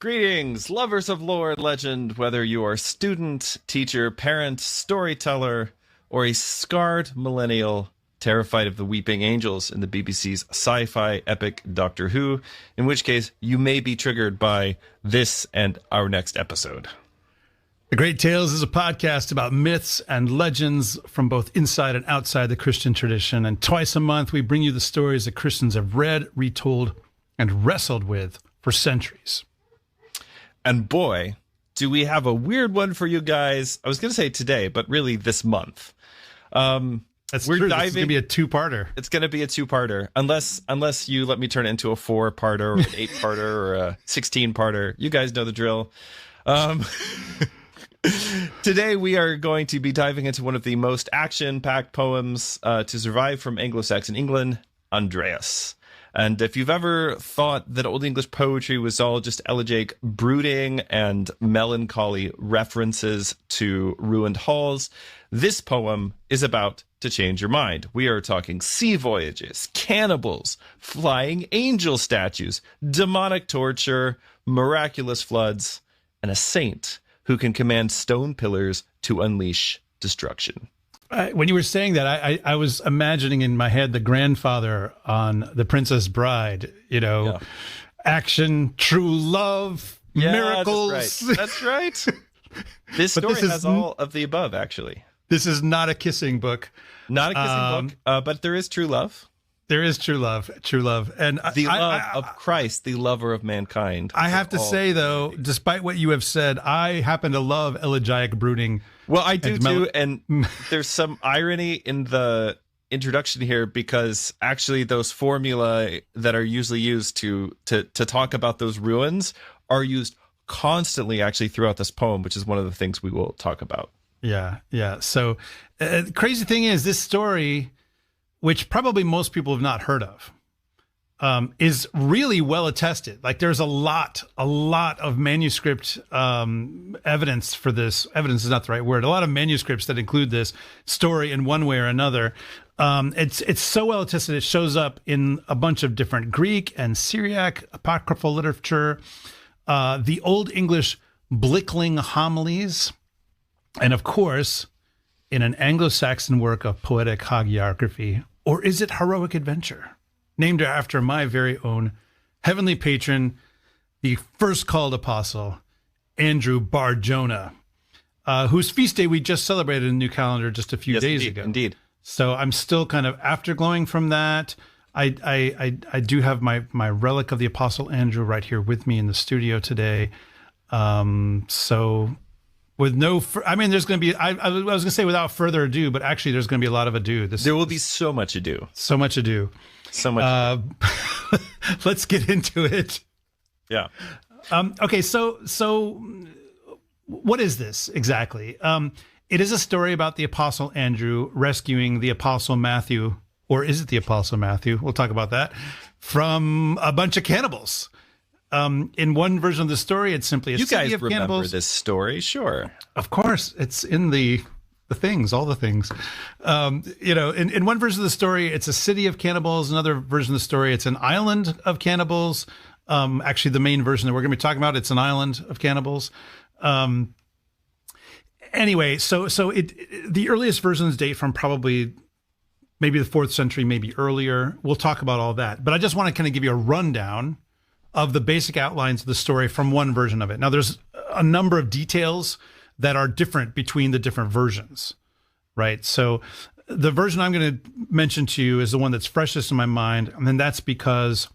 Greetings, lovers of lore and legend, whether you are student, teacher, parent, storyteller, or a scarred millennial terrified of the weeping angels in the BBC's sci-fi epic Doctor Who, in which case you may be triggered by this and our next episode. The Great Tales is a podcast about myths and legends from both inside and outside the Christian tradition, and twice a month we bring you the stories that Christians have read, retold, and wrestled with for centuries. And boy, do we have a weird one for you guys. I was going to say today, but really this month. That's we're true. diving. It's going to be a two-parter. It's going to be a two-parter, unless you let me turn it into a 4-parter or an 8-parter or a 16-parter. You guys know the drill. Today we are going to be diving into one of the most action-packed poems to survive from Anglo-Saxon England, Andreas. And if you've ever thought that Old English poetry was all just elegiac brooding and melancholy references to ruined halls, this poem is about to change your mind. We are talking sea voyages, cannibals, flying angel statues, demonic torture, miraculous floods, and a saint who can command stone pillars to unleash destruction. When you were saying that, I was imagining in my head the grandfather on The Princess Bride, action, true love, miracles. That's right. This story has all of the above, actually. This is not a kissing book. Not a kissing book, but there is true love. There is true love, and the love of Christ, the lover of mankind. I have to say, though, despite what you have said, I happen to love elegiac brooding. Well, I do too, and there's some irony in the introduction here because actually those formulae that are usually used to talk about those ruins are used constantly actually throughout this poem, which is one of the things we will talk about. Yeah. So the crazy thing is this story, which probably most people have not heard of, is really well attested. Like there's a lot of manuscript evidence for this. Evidence is not the right word. A lot of manuscripts that include this story in one way or another. It's so well attested. It shows up in a bunch of different Greek and Syriac apocryphal literature, the Old English Blickling Homilies, and of course, in an Anglo-Saxon work of poetic hagiography, or is it heroic adventure? Named after my very own heavenly patron, the first called apostle, Andrew Bar Jonah, whose feast day we just celebrated in the new calendar just a few days ago. Indeed. So I'm still kind of afterglowing from that. I do have my relic of the Apostle Andrew right here with me in the studio today. So with there's going to be, I was going to say without further ado, but actually there's going to be a lot of ado. There will be so much ado. So much ado. So much. Let's get into it. Yeah. Okay. So what is this exactly? It is a story about the Apostle Andrew rescuing the Apostle Matthew, or is it the Apostle Matthew? We'll talk about that, from a bunch of cannibals. In one version of the story, it's simply a city of cannibals. You guys remember this story? Sure. Of course. It's in the things, all the things. In one version of the story, it's a city of cannibals. Another version of the story, it's an island of cannibals. Actually, the main version that we're going to be talking about, it's an island of cannibals. Anyway, so the earliest versions date from probably maybe the 4th century, maybe earlier. We'll talk about all that. But I just want to kind of give you a rundown of the basic outlines of the story from one version of it. Now, there's a number of details that are different between the different versions, right? So the version I'm going to mention to you is the one that's freshest in my mind, and then that's because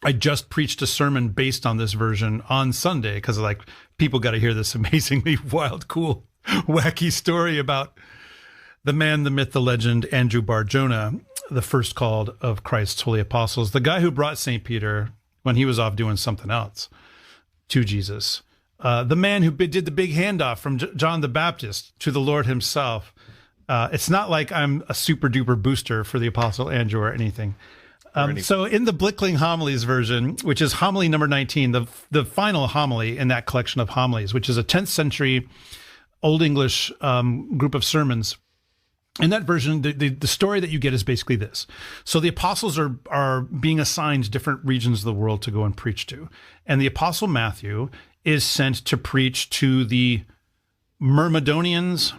I just preached a sermon based on this version on Sunday, because people got to hear this amazingly wild, cool, wacky story about the man, the myth, the legend, Andrew Bar Jonah, the first called of Christ's holy apostles, the guy who brought St. Peter when he was off doing something else to Jesus. The man who did the big handoff from John the Baptist to the Lord himself. It's not like I'm a super duper booster for the Apostle Andrew or anything. So in the Blickling Homilies version, which is homily number 19, the final homily in that collection of homilies, which is a 10th century Old English group of sermons, In that version, the story that you get is basically this. So the apostles are being assigned different regions of the world to go and preach to. And the apostle Matthew is sent to preach to the Marmidonians,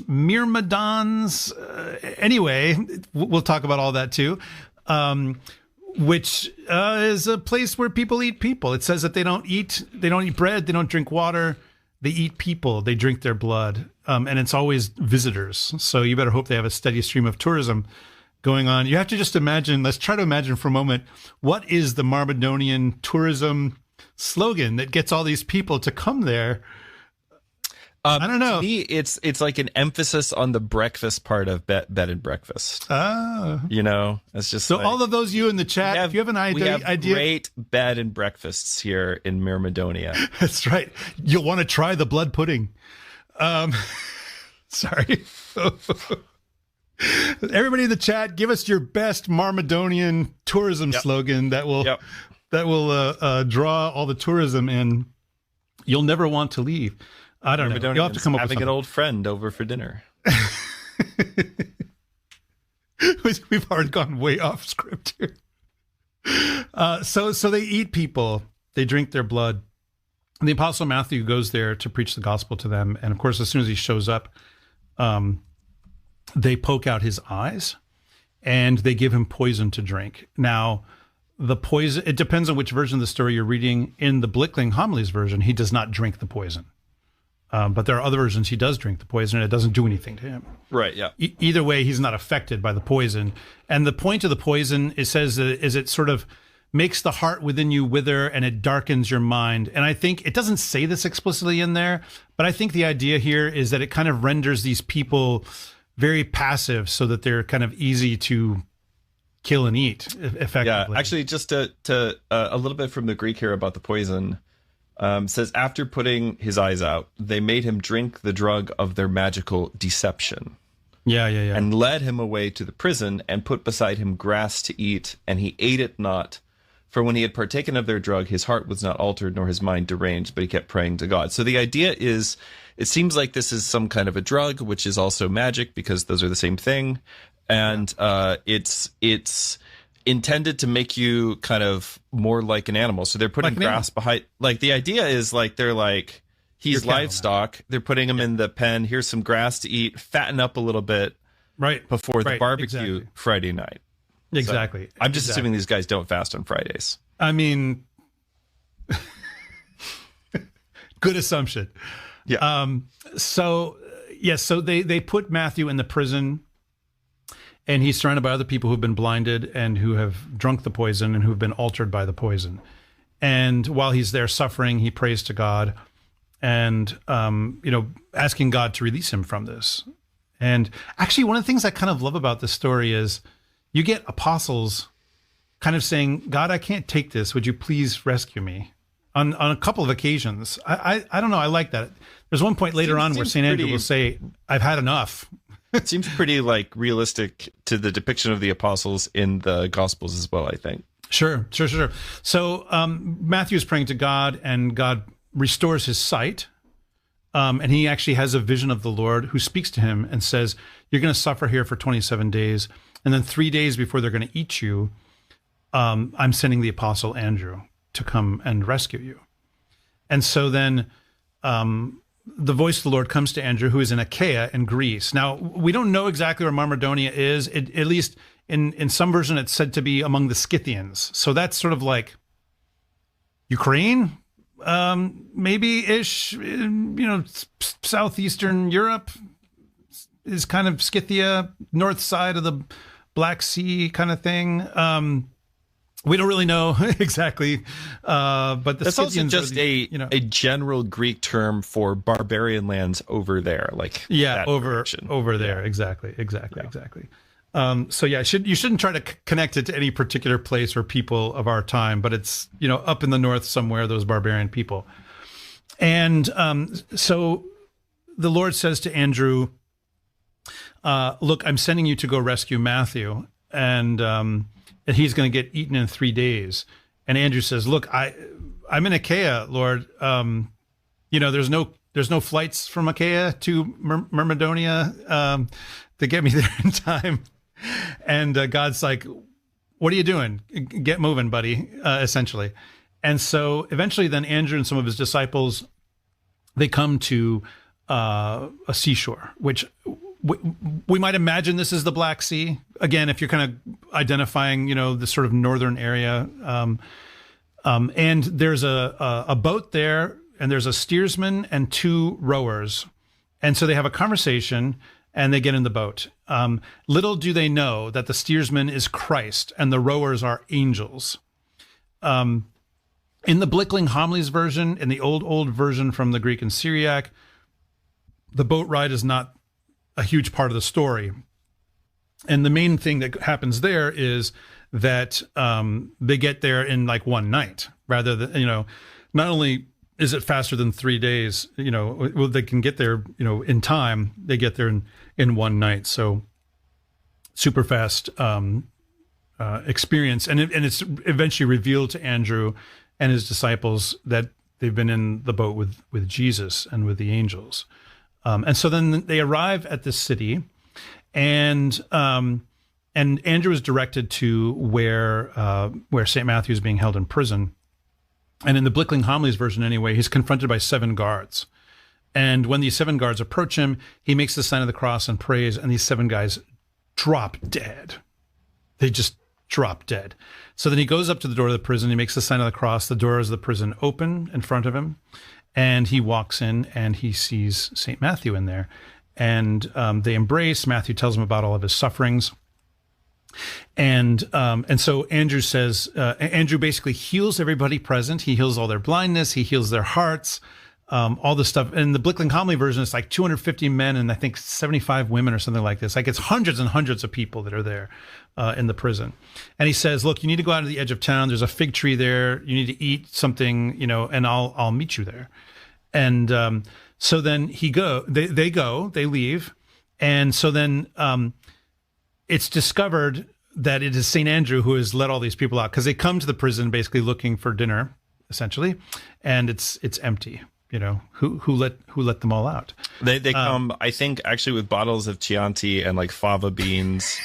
Myrmidons. Anyway, we'll talk about all that too. Which is a place where people eat people. It says that they don't eat bread, they don't drink water, they eat people, they drink their blood. And it's always visitors. So you better hope they have a steady stream of tourism going on. You have to just imagine, let's try to imagine for a moment, what is the Marmidonian tourism slogan that gets all these people to come there? I don't know. To me, it's like an emphasis on the breakfast part of bed and breakfast. You know, it's just so. Like, all of those you in the chat, if you have an idea, we have great bed and breakfasts here in Marmidonia. That's right. You'll want to try the blood pudding. Sorry. Everybody in the chat, give us your best Marmidonian tourism slogan that will draw all the tourism in. You'll never want to leave. I don't know. You'll have to come up with having an old friend over for dinner. We've already gone way off script here. So they eat people. They drink their blood. And the Apostle Matthew goes there to preach the gospel to them. And of course, as soon as he shows up, they poke out his eyes and they give him poison to drink. Now, the poison, it depends on which version of the story you're reading. In the Blickling Homilies version, he does not drink the poison. But there are other versions he does drink the poison and it doesn't do anything to him. Right, yeah. Either way, he's not affected by the poison. And the point of the poison, it says, is it sort of makes the heart within you wither and it darkens your mind. And I think, it doesn't say this explicitly in there, but I think the idea here is that it kind of renders these people very passive so that they're kind of easy to kill and eat effectively. Yeah, actually, just to a little bit from the Greek here about the poison. Says, after putting his eyes out, they made him drink the drug of their magical deception. Yeah. And led him away to the prison and put beside him grass to eat, and he ate it not. For when he had partaken of their drug, his heart was not altered, nor his mind deranged, but he kept praying to God. So the idea is, it seems like this is some kind of a drug, which is also magic, because those are the same thing. And it's intended to make you kind of more like an animal. So they're putting grass behind, like, the idea is like, they're like, he's livestock. They're putting him in the pen. Here's some grass to eat, fatten up a little bit before the barbecue Friday night. Exactly. So I'm just assuming these guys don't fast on Fridays. I mean, good assumption. Yeah. So they put Matthew in the prison. And he's surrounded by other people who've been blinded and who have drunk the poison and who've been altered by the poison. And while he's there suffering, he prays to God and, asking God to release him from this. And actually, one of the things I kind of love about this story is you get apostles kind of saying, God, I can't take this. Would you please rescue me? On a couple of occasions. I don't know. I like that. There's one point later on where St. Andrew will say, I've had enough. It seems pretty like realistic to the depiction of the apostles in the Gospels as well, I think. Sure. So Matthew is praying to God, and God restores his sight. And he actually has a vision of the Lord who speaks to him and says, you're going to suffer here for 27 days. And then 3 days before they're going to eat you, I'm sending the apostle Andrew to come and rescue you. And so then the voice of the Lord comes to Andrew, who is in Achaia in Greece. Now, we don't know exactly where Marmidonia is. At least in some version, it's said to be among the Scythians. So that's sort of like Ukraine, maybe-ish, southeastern Europe is kind of Scythia, north side of the Black Sea kind of thing. We don't really know exactly, but the that's Scythians also just a general Greek term for barbarian lands over there, like over there, exactly. So you shouldn't try to connect it to any particular place or people of our time, but it's up in the north somewhere, those barbarian people, and so the Lord says to Andrew, "Look, I'm sending you to go rescue Matthew, and he's going to get eaten in 3 days." And Andrew says, "Look, I'm in Achaia, Lord. There's no There's no flights from Achaia to Marmidonia to get me there in time. And God's like, what are you doing? Get moving, buddy, essentially. And so eventually then Andrew and some of his disciples, they come to a seashore, which we might imagine this is the Black Sea. Again, if you're kind of identifying, the sort of northern area. And there's a boat there, and there's a steersman and 2 rowers. And so they have a conversation, and they get in the boat. Little do they know that the steersman is Christ, and the rowers are angels. In the Blickling Homilies version, in the old version from the Greek and Syriac, the boat ride is not a huge part of the story. And the main thing that happens there is that they get there in like one night, rather than, not only is it faster than 3 days, they can get there, in time, they get there in one night. So super fast experience. And it's eventually revealed to Andrew and his disciples that they've been in the boat with Jesus and with the angels. And so then they arrive at this city, and Andrew is directed to where St. Matthew is being held in prison. And in the Blickling Homilies version anyway, he's confronted by 7 guards. And when these 7 guards approach him, he makes the sign of the cross and prays, and these 7 guys drop dead. They just drop dead. So then he goes up to the door of the prison, he makes the sign of the cross, the doors of the prison open in front of him, and he walks in and he sees St. Matthew in there. And they embrace. Matthew tells him about all of his sufferings. And so Andrew says, Andrew basically heals everybody present. He heals all their blindness. He heals their hearts, all this stuff. In the Blickling Homily version, it's like 250 men and I think 75 women or something like this. Like it's hundreds and hundreds of people that are there in the prison. And he says, look, you need to go out to the edge of town. There's a fig tree there. You need to eat something, and I'll meet you there. And so then they leave. And so then it's discovered that it is St. Andrew who has let all these people out, because they come to the prison basically looking for dinner, essentially, and it's empty. Who let them all out? They come, I think, actually with bottles of Chianti and like fava beans.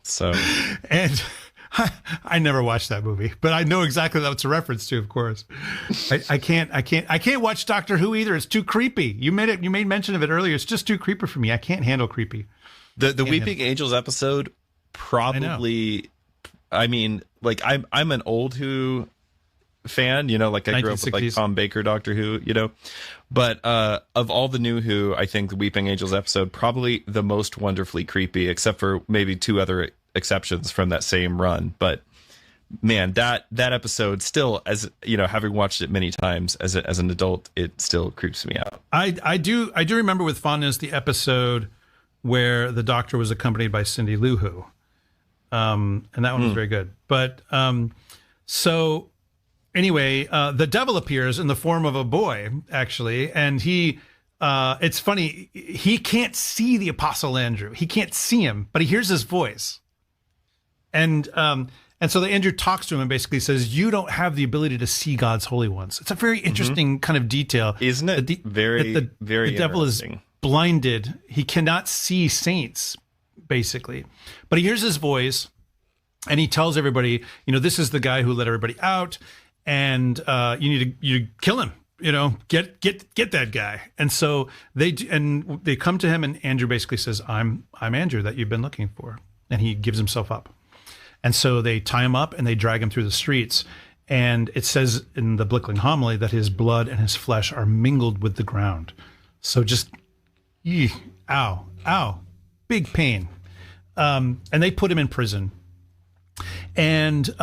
So, and I never watched that movie, but I know exactly what it's a reference to. Of course, I can't watch Doctor Who either. It's too creepy. You made mention of it earlier. It's just too creepy for me. I can't handle creepy. The Weeping Angels episode probably. I mean, like I'm an old Who fan. Like I grew up with like Tom Baker Doctor Who. But of all the new Who, I think the Weeping Angels episode probably the most wonderfully creepy, except for maybe 2 other exceptions from that same run. But man, that episode still, as having watched it many times as an adult, it still creeps me out. I do remember with fondness the episode where the Doctor was accompanied by Cindy Lou Who, and that one was very good. But so anyway, the devil appears in the form of a boy, actually, and he. It's funny. He can't see the Apostle Andrew. He can't see him, but he hears his voice. And so the Andrew talks to him and basically says, you don't have the ability to see God's holy ones. It's a very interesting kind of detail. Isn't it? Very the devil is blinded. He cannot see saints, basically. But he hears his voice and he tells everybody, this is the guy who let everybody out, and you need to kill him. Get that guy. And so they come to him, and Andrew basically says, I'm Andrew that you've been looking for. And he gives himself up. And so they tie him up and they drag him through the streets. And it says in the Blickling homily that his blood and his flesh are mingled with the ground. So just, ow, big pain. And they put him in prison. And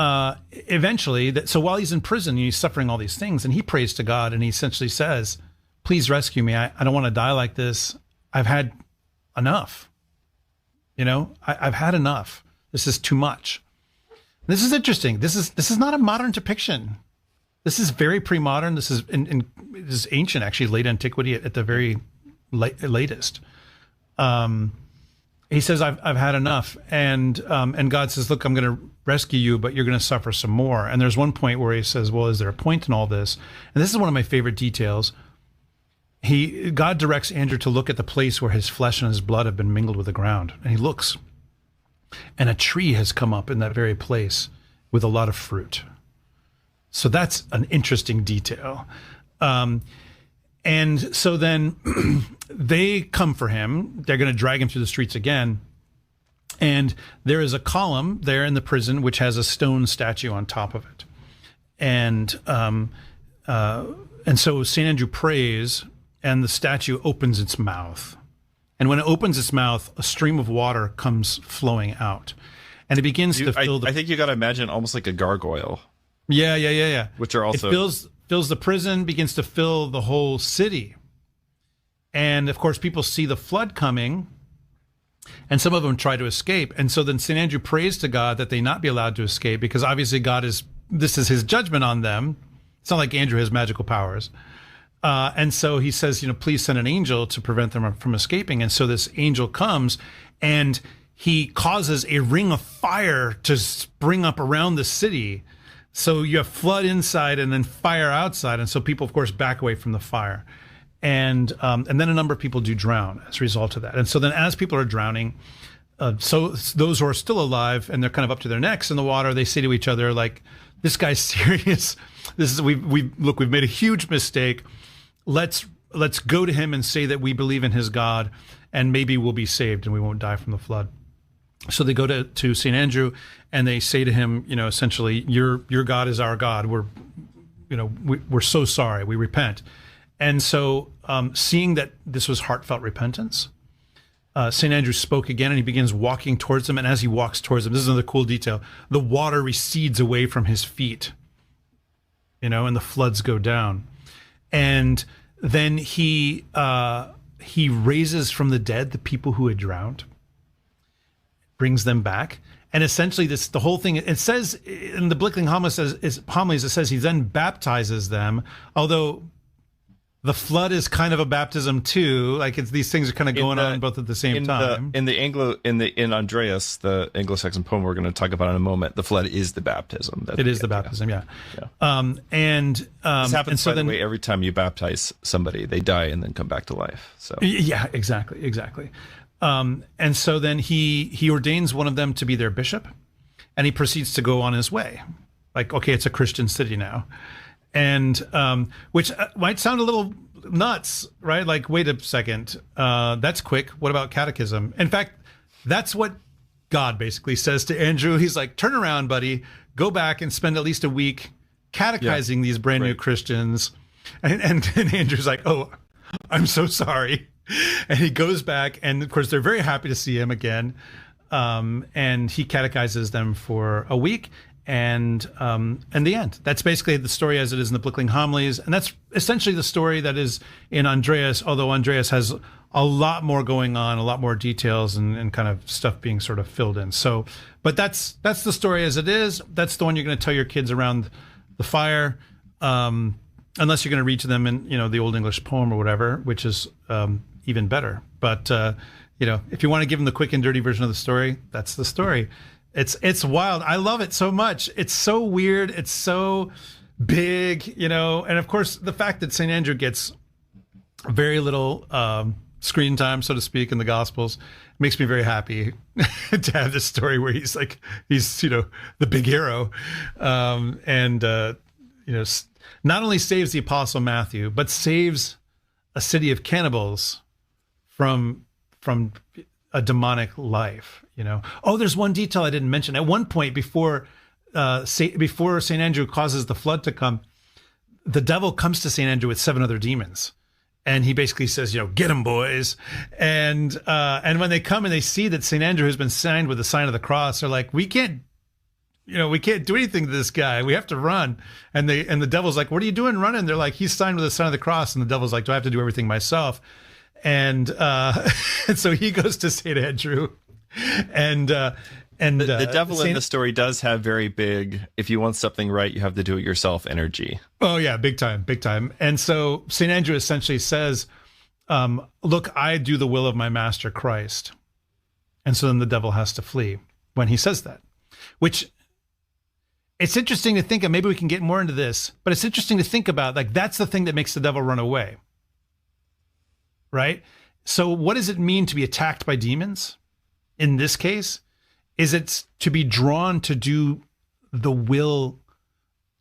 eventually, so while he's in prison, he's suffering all these things, and he prays to God, and he essentially says, please rescue me. I don't want to die like this. I've had enough. I've had enough. This is too much. This is interesting. This is not a modern depiction. This is very pre-modern. This is this is ancient, actually, late antiquity at the very latest. he says, I've had enough. And God says, look, I'm going to rescue you, but you're going to suffer some more. And there's one point where he says, well, is there a point in all this? And this is one of my favorite details. God directs Andrew to look at the place where his flesh and his blood have been mingled with the ground. And he looks, and a tree has come up in that very place with a lot of fruit. So that's an interesting detail. And so then they come for him. They're going to drag him through the streets again. And there is a column there in the prison which has a stone statue on top of it. And so St. Andrew prays, and the statue opens its mouth. And when it opens its mouth, a stream of water comes flowing out. And it begins to fill I think you got to imagine almost like a gargoyle. Yeah. Which are also... It fills the prison, begins to fill the whole city. And, of course, people see the flood coming, and some of them try to escape. And so then St. Andrew prays to God that they not be allowed to escape, because obviously this is his judgment on them. It's not like Andrew has magical powers. And so he says, please send an angel to prevent them from escaping. And so this angel comes, and he causes a ring of fire to spring up around the city. So you have flood inside and then fire outside. And so people, of course, back away from the fire. And then a number of people do drown as a result of that. And so then as people are drowning, so those who are still alive and they're kind of up to their necks in the water, they say to each other, like, this guy's serious. We've made a huge mistake. Let's go to him and say that we believe in his God, and maybe we'll be saved and we won't die from the flood. So they go to St. Andrew and they say to him, essentially, your God is our God. We're so sorry. We repent. And so seeing that this was heartfelt repentance, St. Andrew spoke again, and he begins walking towards them. And as he walks towards them, this is another cool detail, the water recedes away from his feet, and the floods go down. And then he raises from the dead the people who had drowned, brings them back. And essentially the whole thing, it says in the Blickling Homilies, it says he then baptizes them, although the flood is kind of a baptism too. Like these things are kind of going on both at the same time. In Andreas, the Anglo-Saxon poem we're going to talk about in a moment, the flood is the baptism. It is the baptism, yeah. This happens, by the way, every time you baptize somebody, they die and then come back to life. So yeah, exactly. And so then he ordains one of them to be their bishop, and he proceeds to go on his way. Like, okay, it's a Christian city now. And which might sound a little nuts, right? Like, wait a second, that's quick. What about catechism? In fact, that's what God basically says to Andrew. He's like, turn around, buddy, go back and spend at least a week catechizing these brand new Christians. And Andrew's like, oh, I'm so sorry. And he goes back, and of course they're very happy to see him again. And he catechizes them for a week. And the end. That's basically the story as it is in the Blickling Homilies. And that's essentially the story that is in Andreas, although Andreas has a lot more going on, a lot more details and kind of stuff being sort of filled in. So, but that's the story as it is. That's the one you're going to tell your kids around the fire, unless you're going to read to them in, the Old English poem or whatever, which is even better. But, if you want to give them the quick and dirty version of the story, that's the story. It's wild. I love it so much. It's so weird. It's so big, and of course the fact that St. Andrew gets very little screen time, so to speak, in the Gospels makes me very happy to have this story where he's the big hero, and not only saves the Apostle Matthew, but saves a city of cannibals from a demonic life. Oh, there's one detail I didn't mention. At one point, before St. Andrew causes the flood to come, the devil comes to St. Andrew with 7 other demons, and he basically says, "Get them, boys." And when they come and they see that St. Andrew has been signed with the sign of the cross, they're like, "We can't do anything to this guy. We have to run." And the devil's like, "What are you doing running?" They're like, "He's signed with the sign of the cross." And the devil's like, "Do I have to do everything myself?" And so he goes to St. Andrew. And the devil in the story does have very big, if you want something right, you have to do it yourself energy. Oh yeah, big time. And so St. Andrew essentially says, look, I do the will of my master Christ. And so then the devil has to flee when he says that, which it's interesting to think of. Maybe we can get more into this, but it's interesting to think about, like, that's the thing that makes the devil run away, right? So what does it mean to be attacked by demons? In this case, is it to be drawn to do the will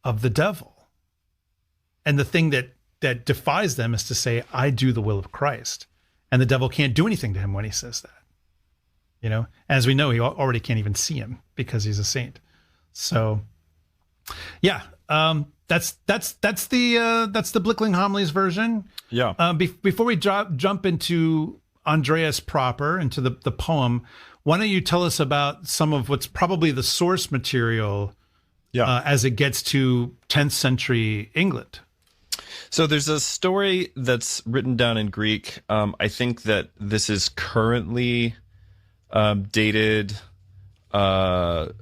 of the devil? And the thing that defies them is to say, I do the will of Christ. And the devil can't do anything to him when he says that. You know, as we know, he already can't even see him because he's a saint. So, yeah, that's the Blickling Homilies version. Yeah. Before we jump into Andreas proper, into the poem, why don't you tell us about some of what's probably the source material as it gets to 10th century England? So there's a story that's written down in Greek. I think that this is currently dated to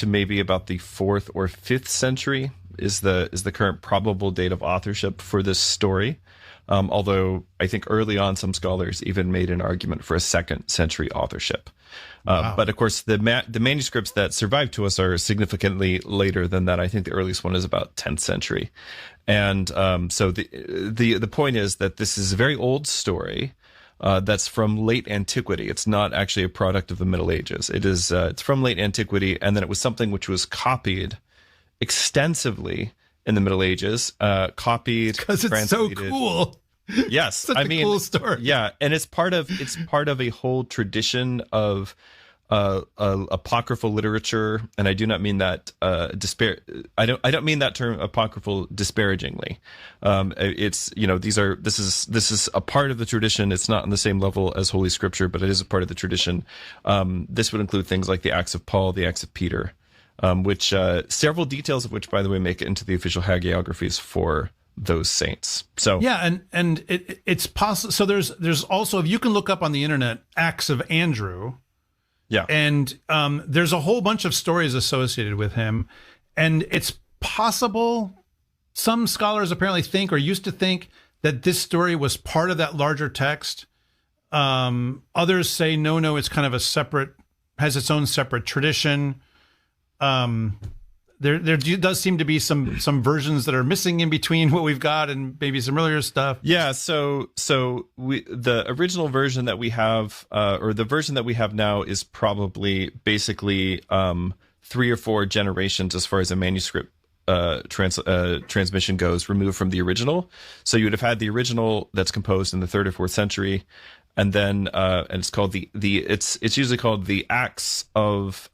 maybe about the 4th or 5th century is the current probable date of authorship for this story. Although I think early on some scholars even made an argument for a 2nd century authorship. Wow. But of course, the manuscripts that survive to us are significantly later than that. I think the earliest one is about 10th century. And so the point is that this is a very old story that's from late antiquity. It's not actually a product of the Middle Ages. It's from late antiquity, and then it was something which was copied extensively in the Middle Ages. Copied because it's so cool. Yes, Such a cool story. Yeah, and it's part of a whole tradition of apocryphal literature, and I do not mean that I don't mean that term apocryphal disparagingly. It's, you know, this is a part of the tradition. It's not on the same level as Holy Scripture, but it is a part of the tradition. This would include things like the Acts of Paul, the Acts of Peter, which several details of which, by the way, make it into the official hagiographies for those saints. So yeah, and it's possible. So there's also, if you can look up on the internet, Acts of Andrew. Yeah, and there's a whole bunch of stories associated with him, and it's possible. Some scholars apparently think, or used to think, that this story was part of that larger text. Others say no, it's kind of has its own separate tradition. There does seem to be some versions that are missing in between what we've got and maybe some earlier stuff. Yeah, so the original version that we have, or the version that we have now, is probably basically 3 or 4 generations as far as a manuscript transmission goes, removed from the original. So you would have had the original that's composed in the 3rd or 4th century, and then and it's called it's usually called the Acts of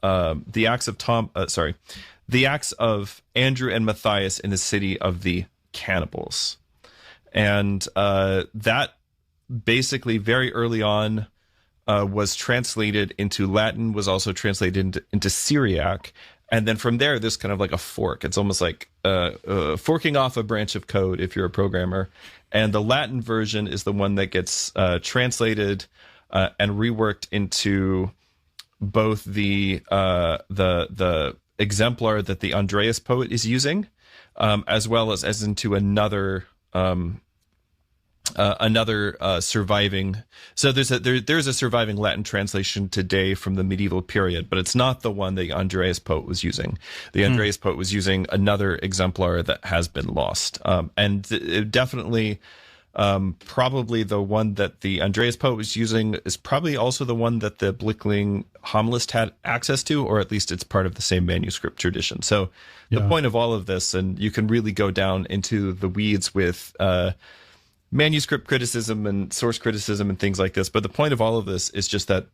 the Acts of Andrew and Matthias in the city of the cannibals. And that basically very early on was translated into Latin, was also translated into Syriac. And then from there, there's kind of like a fork. It's almost like forking off a branch of code if you're a programmer. And the Latin version is the one that gets translated and reworked into both the exemplar that the Andreas poet is using, as well as into another surviving. So there's a surviving Latin translation today from the medieval period, but it's not the one the Andreas poet was using. The Andreas poet was using another exemplar that has been lost, and it definitely. Probably the one that the Andreas poet was using is probably also the one that the Blickling Homilist had access to, or at least it's part of the same manuscript tradition. So the point of all of this, and you can really go down into the weeds with manuscript criticism and source criticism and things like this, but the point of all of this is just that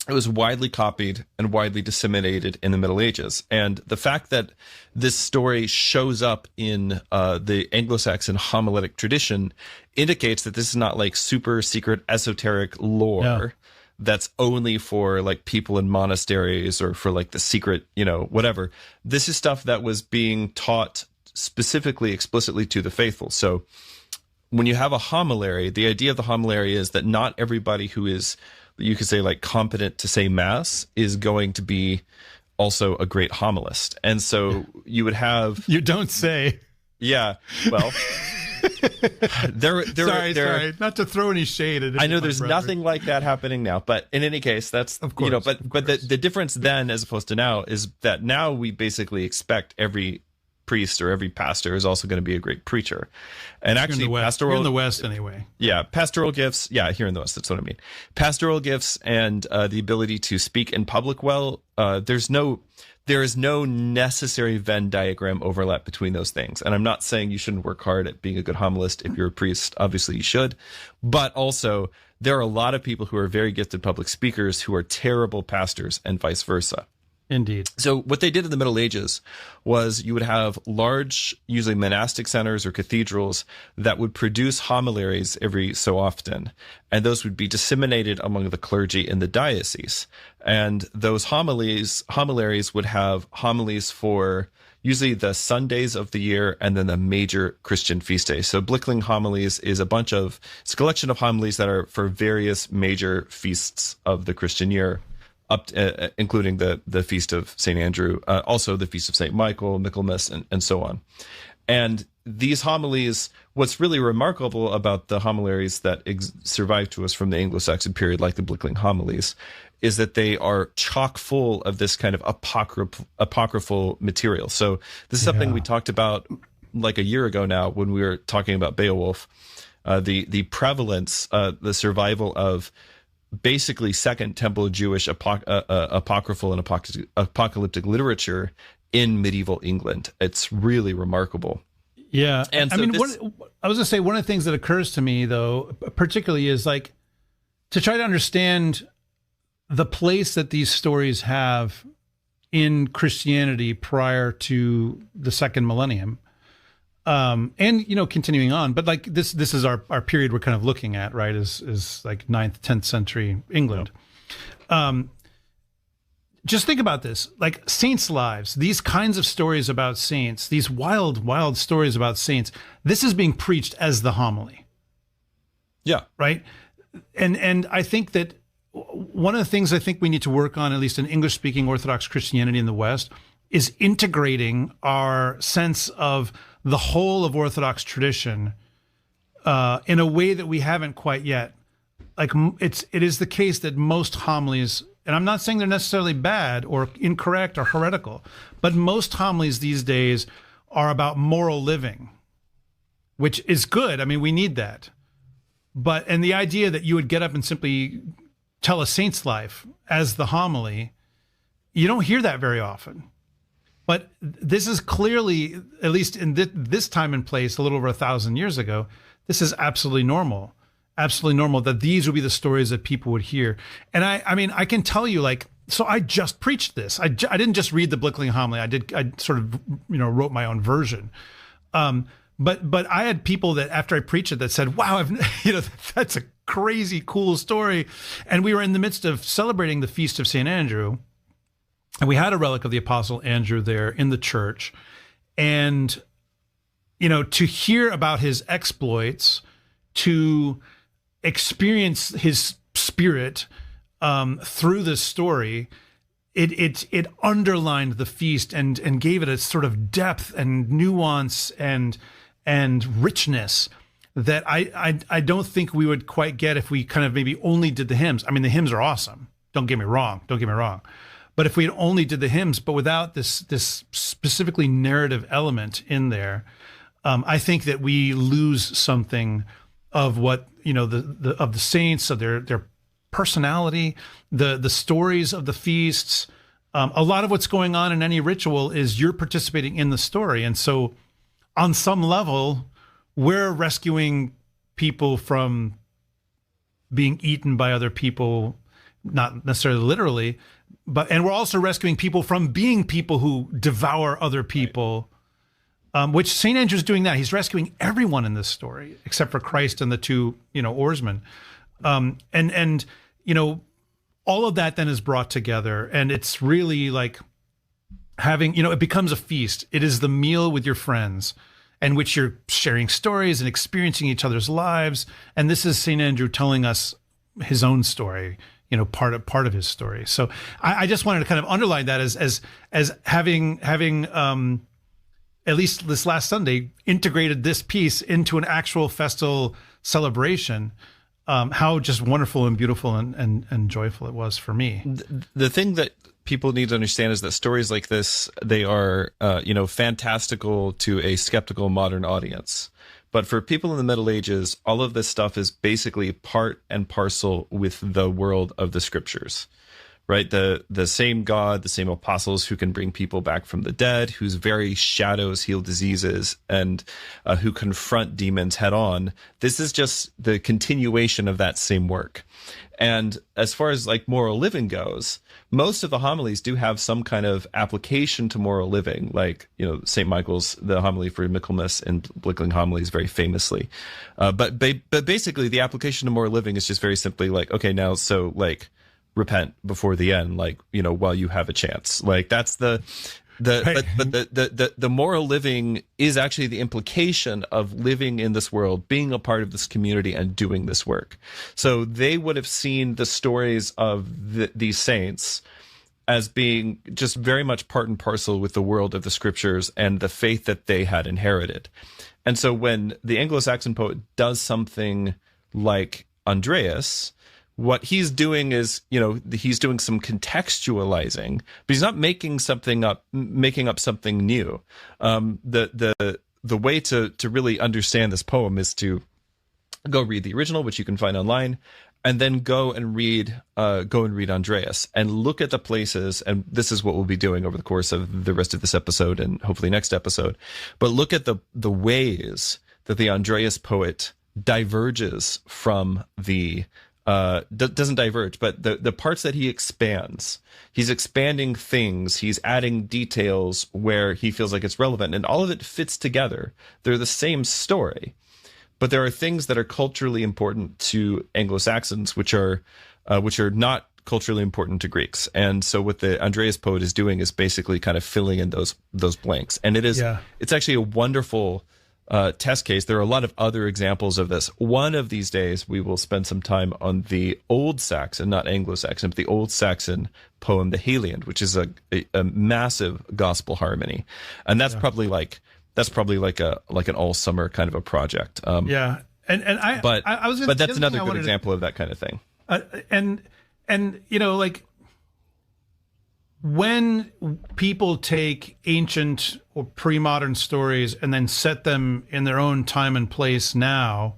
it was widely copied and widely disseminated in the Middle Ages. And the fact that this story shows up in the Anglo-Saxon homiletic tradition indicates that this is not like super secret esoteric lore that's only for like people in monasteries or for like the secret, whatever. This is stuff that was being taught specifically, explicitly to the faithful. So when you have a homilary, the idea of the homilary is that not everybody who is, you could say, like competent to say mass is going to be also a great homilist. And so you would have... You don't say. Yeah. Well, Sorry, not to throw any shade at it. I know there's nothing like that happening now, but in any case, that's, of course, but the difference then as opposed to now is that now we basically expect every priest or every pastor is also going to be a great preacher. And actually, pastoral, in the West anyway. Yeah, pastoral gifts. Yeah, here in the West, that's what I mean. Pastoral gifts and the ability to speak in public well. There is no necessary Venn diagram overlap between those things. And I'm not saying you shouldn't work hard at being a good homilist if you're a priest. Obviously, you should. But also, there are a lot of people who are very gifted public speakers who are terrible pastors and vice versa. Indeed. So what they did in the Middle Ages was you would have large, usually monastic centers or cathedrals that would produce homileries every so often. And those would be disseminated among the clergy in the diocese. And those homileries would have homilies for usually the Sundays of the year and then the major Christian feast days. So Blickling Homilies is it's a collection of homilies that are for various major feasts of the Christian year, including the feast of St. Andrew, also the feast of St. Michael, Michaelmas, and so on. And these homilies, what's really remarkable about the homileries that survive to us from the Anglo-Saxon period, like the Blickling Homilies, is that they are chock full of this kind of apocryphal material. So this is something we talked about like a year ago now when we were talking about Beowulf, the prevalence, the survival of basically Second Temple Jewish apocryphal and apocalyptic literature in medieval England. It's really remarkable. Yeah. And so I was going to say, one of the things that occurs to me, though, particularly is like to try to understand the place that these stories have in Christianity prior to the second millennium. And, continuing on, but like this is our period we're kind of looking at, right? Is like 9th, 10th century England. Yep. Just think about this, like saints' lives, these kinds of stories about saints, these wild, wild stories about saints. This is being preached as the homily. Yeah. Right. And I think that one of the things I think we need to work on, at least in English speaking Orthodox Christianity in the West, is integrating our sense of the whole of Orthodox tradition in a way that we haven't quite yet. Like it is the case that most homilies, and I'm not saying they're necessarily bad or incorrect or heretical, but most homilies these days are about moral living, which is good. I mean, we need that. And the idea that you would get up and simply tell a saint's life as the homily, you don't hear that very often. But this is clearly, at least in this time and place, a little over 1,000 years ago, this is absolutely normal that these would be the stories that people would hear. And I mean, I can tell you, like, so I just preached this. I didn't just read the Blickling homily. I sort of, wrote my own version. But I had people that after I preached it that said, wow, that's a crazy cool story. And we were in the midst of celebrating the Feast of St. Andrew. And we had a relic of the Apostle Andrew there in the church. And, to hear about his exploits, to experience his spirit through this story, it underlined the feast and gave it a sort of depth and nuance and richness that I don't think we would quite get if we kind of maybe only did the hymns. I mean, the hymns are awesome. Don't get me wrong. But if we had only did the hymns, but without this specifically narrative element in there, I think that we lose something of what of the saints, of their personality, the stories of the feasts. A lot of what's going on in any ritual is you're participating in the story, and so on some level, we're rescuing people from being eaten by other people, not necessarily literally. And we're also rescuing people from being people who devour other people, which St. Andrew's doing that. He's rescuing everyone in this story, except for Christ and the two, oarsmen. And all of that then is brought together. And it's really like having, it becomes a feast. It is the meal with your friends in which you're sharing stories and experiencing each other's lives. And this is St. Andrew telling us his own story, part of his story. So I just wanted to kind of underline that as having at least this last Sunday, integrated this piece into an actual festal celebration. How just wonderful and beautiful and joyful it was for me. The thing that people need to understand is that stories like this, they are, fantastical to a skeptical modern audience. But for people in the Middle Ages, all of this stuff is basically part and parcel with the world of the scriptures, right? The same God, the same apostles who can bring people back from the dead, whose very shadows heal diseases, and who confront demons head on. This is just the continuation of that same work. And as far as like moral living goes, most of the homilies do have some kind of application to moral living, like, St. Michael's, the homily for Michaelmas and Blickling Homilies very famously. But basically the application to moral living is just very simply like, okay, now, so like repent before the end, like, while you have a chance. Like that's the moral living is actually the implication of living in this world, being a part of this community and doing this work. So they would have seen the stories of these saints as being just very much part and parcel with the world of the scriptures and the faith that they had inherited. And so when the Anglo-Saxon poet does something like Andreas, what he's doing is, he's doing some contextualizing, but he's not making up something new. The way to really understand this poem is to go read the original, which you can find online, and then go and read Andreas and look at the places. And this is what we'll be doing over the course of the rest of this episode and hopefully next episode. But look at the ways that the Andreas poet diverges from the doesn't diverge, but the parts that he expands, he's expanding things, he's adding details where he feels like it's relevant, and all of it fits together. They're the same story, but there are things that are culturally important to Anglo-Saxons, which are not culturally important to Greeks. And so what the Andreas poet is doing is basically kind of filling in those blanks. And it's actually a wonderful test case. There are a lot of other examples of this. One of these days, we will spend some time on the Old Saxon, not Anglo-Saxon, but the Old Saxon poem, the Heliand, which is a massive gospel harmony, and that's probably like an all summer kind of a project. But that's another good example of that kind of thing. Like when people take ancient or pre-modern stories and then set them in their own time and place now,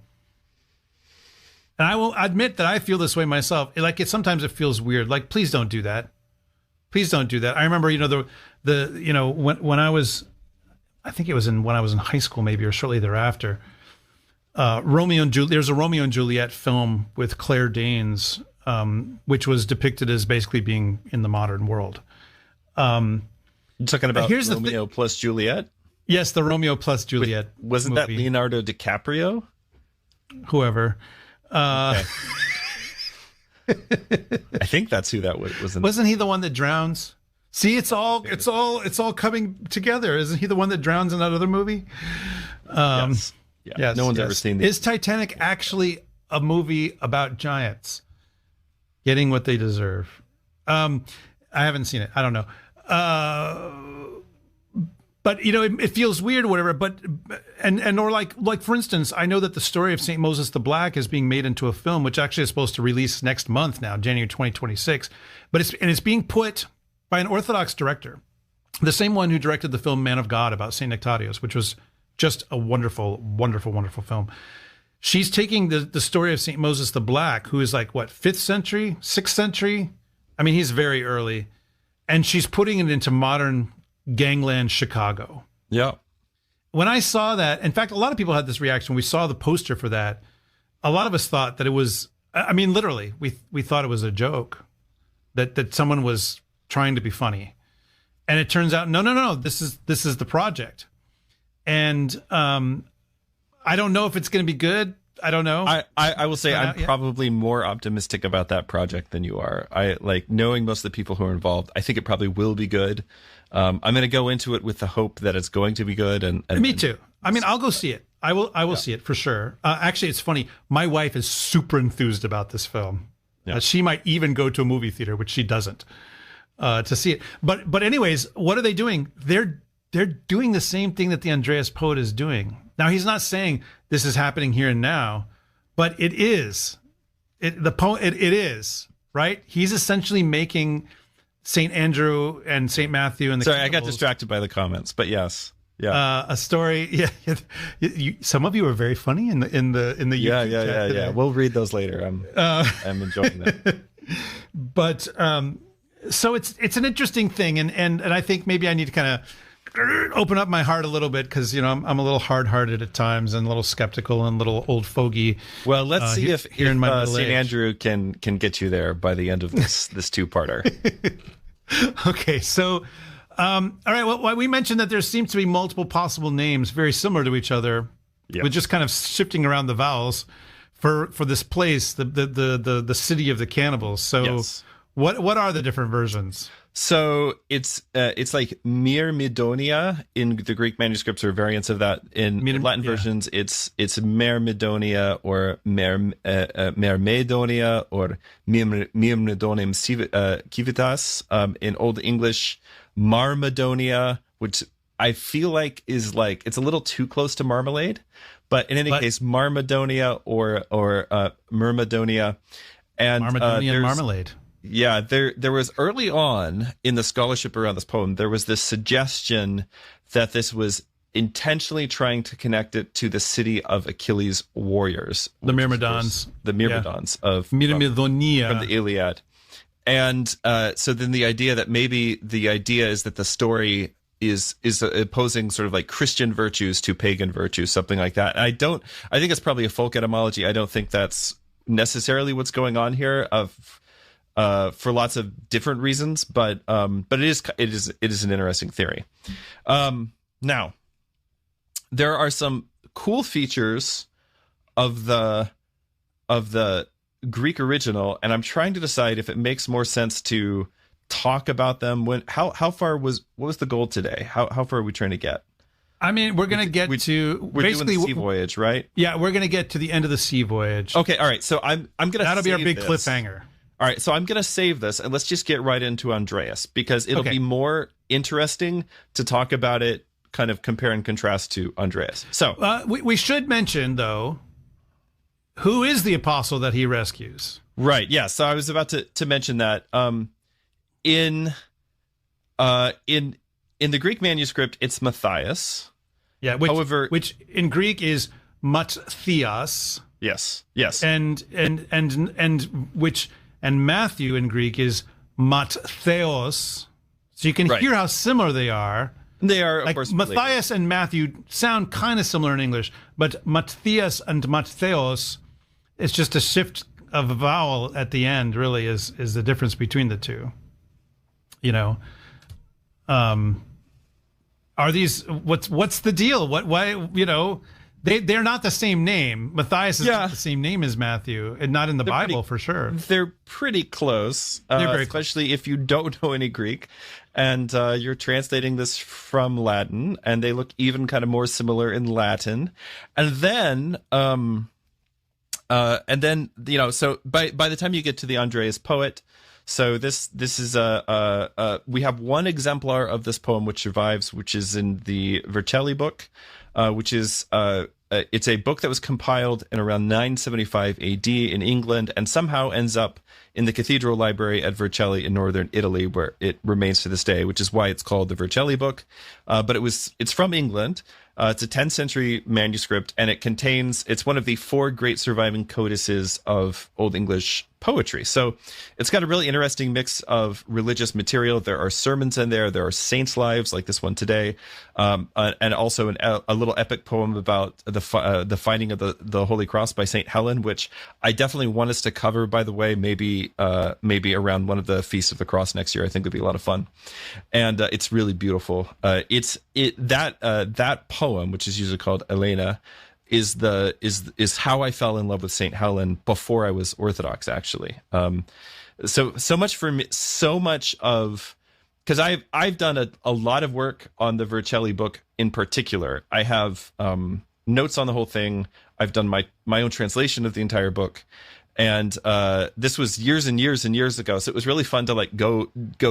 and I will admit that I feel this way myself. Sometimes it feels weird. Like, please don't do that. Please don't do that. I remember, when I was, I think it was when I was in high school, maybe, or shortly thereafter. There's a Romeo and Juliet film with Claire Danes, which was depicted as basically being in the modern world. You're talking about Romeo plus Juliet? Yes, the Romeo plus Juliet. Wasn't movie. That Leonardo DiCaprio? Whoever. Okay. I think that's who that was. Wasn't he the one that drowns? See, it's all coming together. Isn't he the one that drowns in that other movie? Yes. Yeah. Yes. No one's ever seen these. Is Titanic actually a movie about giants getting what they deserve? I haven't seen it. I don't know. But it feels weird or whatever, or like for instance, I know that the story of St. Moses the Black is being made into a film, which actually is supposed to release next month now, January 2026. But it's being put by an Orthodox director, the same one who directed the film Man of God about St. Nectarios, which was just a wonderful, wonderful, wonderful film. She's taking the story of St. Moses the Black, who is like, 5th century, 6th century? I mean, he's very early. And she's putting it into modern gangland Chicago. Yeah. When I saw that, in fact, a lot of people had this reaction. We saw the poster for that. A lot of us thought that it was, literally, we thought it was a joke, that someone was trying to be funny. And it turns out, no, this is the project. And I don't know if it's going to be good. I don't know. I will say I'm probably more optimistic about that project than you are. I knowing most of the people who are involved. I think it probably will be good. I'm going to go into it with the hope that it's going to be good. And me too. I'll go see it. I will see it for sure. Actually, it's funny. My wife is super enthused about this film. Yeah. She might even go to a movie theater, which she doesn't, to see it. But anyways, what are they doing? They're they're doing the same thing that the Andreas poet is doing. Now, he's not saying this is happening here and now, but it is. It is, right? He's essentially making St. Andrew and St. Matthew and the Sorry, I cannibals, got distracted by the comments, but yes. Yeah. a story. Yeah. Some of you are very funny in the YouTube chat today. Yeah. We'll read those later. I'm enjoying that. But so it's an interesting thing, and I think maybe I need to kind of open up my heart a little bit, because I'm a little hard-hearted at times and a little skeptical and a little old fogey. Well, let's see if in my St. Andrew can get you there by the end of this two-parter. Okay, so all right. Well, we mentioned that there seems to be multiple possible names very similar to each other, with just kind of shifting around the vowels for this place, the city of the cannibals. So yes. What are the different versions? So it's like Marmidonia in the Greek manuscripts, or variants of that. In Latin versions, it's Marmidonia or Mermadonia or Myrmidonium civitas. In Old English, Marmidonia, which I feel like is like, it's a little too close to marmalade, but in any case, Marmidonia or Myrmidonia, and Marmidonia and marmalade. Yeah, there was early on in the scholarship around this poem, there was this suggestion that this was intentionally trying to connect it to the city of Achilles' warriors. The Myrmidons. The Myrmidons of Myrmidonia. From the Iliad. And so then the idea that maybe the idea is that the story is opposing sort of like Christian virtues to pagan virtues, something like that. And I think it's probably a folk etymology. I don't think that's necessarily what's going on here, for lots of different reasons, but it is an interesting theory. Now, there are some cool features of the Greek original, and I'm trying to decide if it makes more sense to talk about them. What was the goal today? How far are we trying to get? I mean, we're going to get to basically doing the sea voyage, right? Yeah, we're going to get to the end of the sea voyage. Okay, all right. So I'm going to that'll be our big cliffhanger. All right, so I'm going to save this, and let's just get right into Andreas, because it'll be more interesting to talk about it, kind of compare and contrast to Andreas. So we should mention, though, who is the apostle that he rescues? Right, yeah. So I was about to mention that. In the Greek manuscript, it's Matthias. Yeah, which in Greek is Matthias. Yes. And Matthew in Greek is Matthios. So you can hear how similar they are. They are, of like, course, Matthias and Matthew sound kind of similar in English, but Matthias and Matthios, it's just a shift of a vowel at the end, really, is the difference between the two. Are these, what's the deal? Why, they're not the same name. Matthias is not the same name as Matthew, and not in the Bible for sure. They're pretty close, especially if you don't know any Greek, and you're translating this from Latin, and they look even kind of more similar in Latin. And then, so by the time you get to the Andreas poet, so this is we have one exemplar of this poem which survives, which is in the Vercelli book, which is it's a book that was compiled in around 975 AD in England, and somehow ends up in the cathedral library at Vercelli in northern Italy, where it remains to this day, which is why it's called the Vercelli book. But it's from England. It's a 10th century manuscript, and it's one of the 4 great surviving codices of Old English poetry. So it's got a really interesting mix of religious material. There are sermons in there. There are saints' lives, like this one today, and also a little epic poem about the finding of the Holy Cross by Saint Helen, which I definitely want us to cover, by the way, maybe around one of the Feasts of the Cross next year. I think it'd be a lot of fun, and it's really beautiful. That poem, which is usually called Elena, is how I fell in love with Saint Helen before I was Orthodox, actually. So much for me, so much of, because I've done a lot of work on the Vercelli book in particular. I have notes on the whole thing. I've done my own translation of the entire book, And this was years and years and years ago, so it was really fun to like go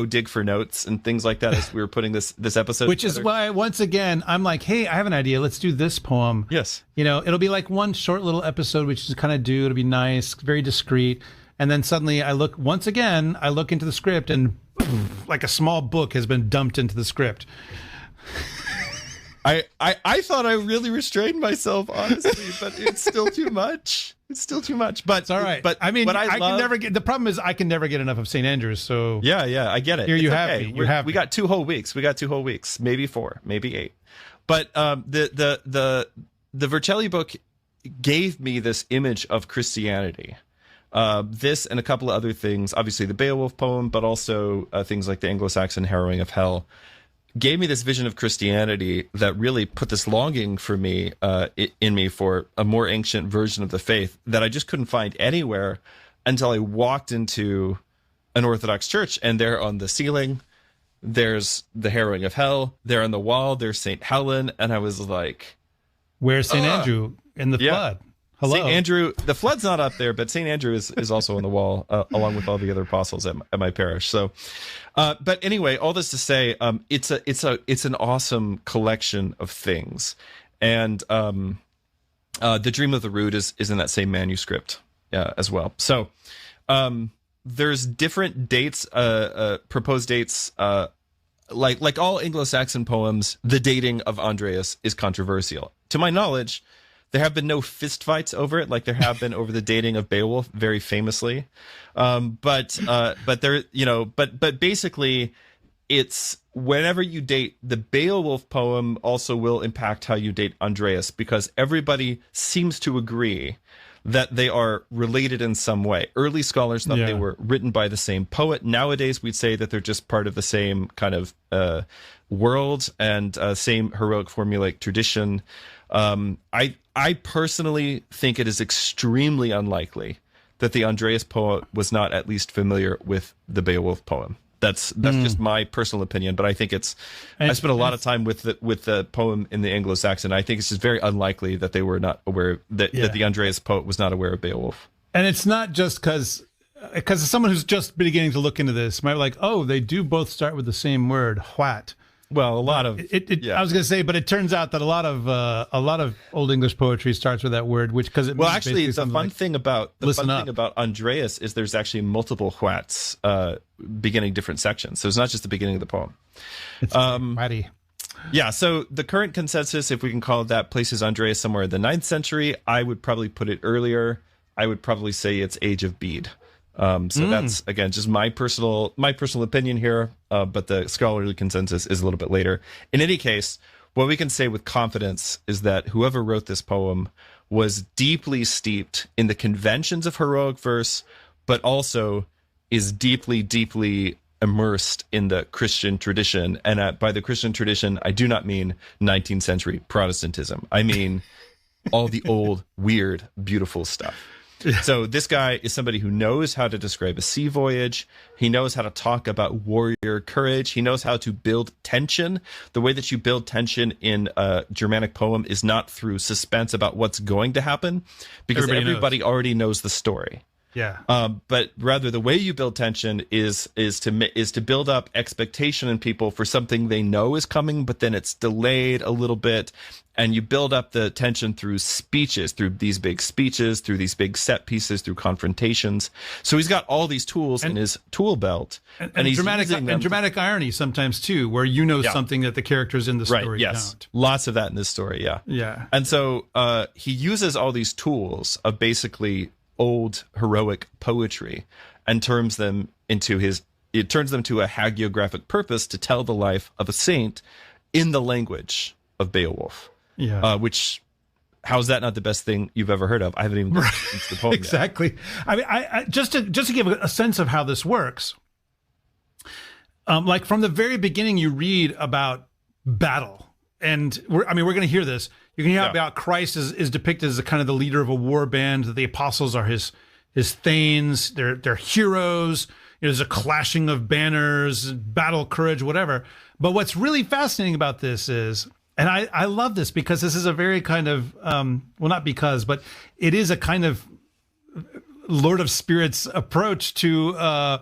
dig for notes and things like that as we were putting this episode Which together. is why, once again, I'm like, hey, I have an idea. Let's do this poem. Yes. You know, it'll be like one short little episode, which is kind of it'll be nice, very discreet. And then suddenly I look into the script, and like a small book has been dumped into the script. I thought I really restrained myself, honestly, but it's still too much. It's still too much. But it's all right. But I mean, can never get. The problem is I can never get enough of St. Andrews. So yeah, I get it. Here you it's have okay. me. You have we me. got 2 whole weeks. Maybe 4, maybe 8. But the Vercelli book gave me this image of Christianity. This and a couple of other things, obviously the Beowulf poem, but also things like the Anglo-Saxon harrowing of hell, gave me this vision of Christianity that really put this longing for me in me for a more ancient version of the faith that I just couldn't find anywhere until I walked into an Orthodox church. And there on the ceiling, there's the harrowing of hell. There on the wall, there's St. Helen. And I was like, where's St. Andrew in the flood? Hello. St. Andrew, the flood's not up there, but St. Andrew is also on the wall, along with all the other apostles at my parish. So, but anyway, all this to say, it's an awesome collection of things, and the Dream of the Rood is in that same manuscript as well. So, there's different dates, proposed dates. Like all Anglo-Saxon poems, the dating of Andreas is controversial. To my knowledge, there have been no fistfights over it, like there have been over the dating of Beowulf, very famously. But basically, it's whenever you date the Beowulf poem, also will impact how you date Andreas, because everybody seems to agree that they are related in some way. Early scholars thought they were written by the same poet. Nowadays, we'd say that they're just part of the same kind of world and same heroic formulaic tradition. I personally think it is extremely unlikely that the Andreas poet was not at least familiar with the Beowulf poem. That's just my personal opinion, but I think I spent a lot of time with the poem in the Anglo-Saxon. I think it's just very unlikely that they were not aware that the Andreas poet was not aware of Beowulf. And it's not just because someone who's just beginning to look into this might be like, oh, they do both start with the same word, what? Well, a lot of I was going to say, but it turns out that a lot of Old English poetry starts with that word, which because actually the fun thing about Andreas is there's actually multiple whats beginning different sections. So it's not just the beginning of the poem. It's whatty. Yeah. So the current consensus, if we can call it that, places Andreas somewhere in the 9th century. I would probably put it earlier. I would probably say it's Age of Bede. So that's, again, just my personal opinion here, but the scholarly consensus is a little bit later. In any case, what we can say with confidence is that whoever wrote this poem was deeply steeped in the conventions of heroic verse, but also is deeply, deeply immersed in the Christian tradition. And by the Christian tradition, I do not mean 19th century Protestantism. I mean all the old, weird, beautiful stuff. So this guy is somebody who knows how to describe a sea voyage. He knows how to talk about warrior courage. He knows how to build tension. The way that you build tension in a Germanic poem is not through suspense about what's going to happen, because everybody already knows the story. Yeah. But rather, the way you build tension is to build up expectation in people for something they know is coming, but then it's delayed a little bit, and you build up the tension through speeches, through these big set pieces, through confrontations. So he's got all these tools in his tool belt, and he's dramatic irony sometimes too, where you know something that the characters in the story don't. Lots of that in this story. Yeah. And so he uses all these tools of basically old heroic poetry and turns them to a hagiographic purpose to tell the life of a saint in the language of Beowulf. Yeah. Which, how is that not the best thing you've ever heard of? I haven't even gotten into the poem exactly. yet. I mean, I just to give a sense of how this works. Like from the very beginning, you read about battle, and we're going to hear this. You can hear about Christ is depicted as kind of the leader of a war band, that the apostles are his thanes, they're heroes. There's a clashing of banners, battle courage, whatever. But what's really fascinating about this is, and I love this because this is a very kind of, well, not because, but it is a kind of Lord of Spirits approach to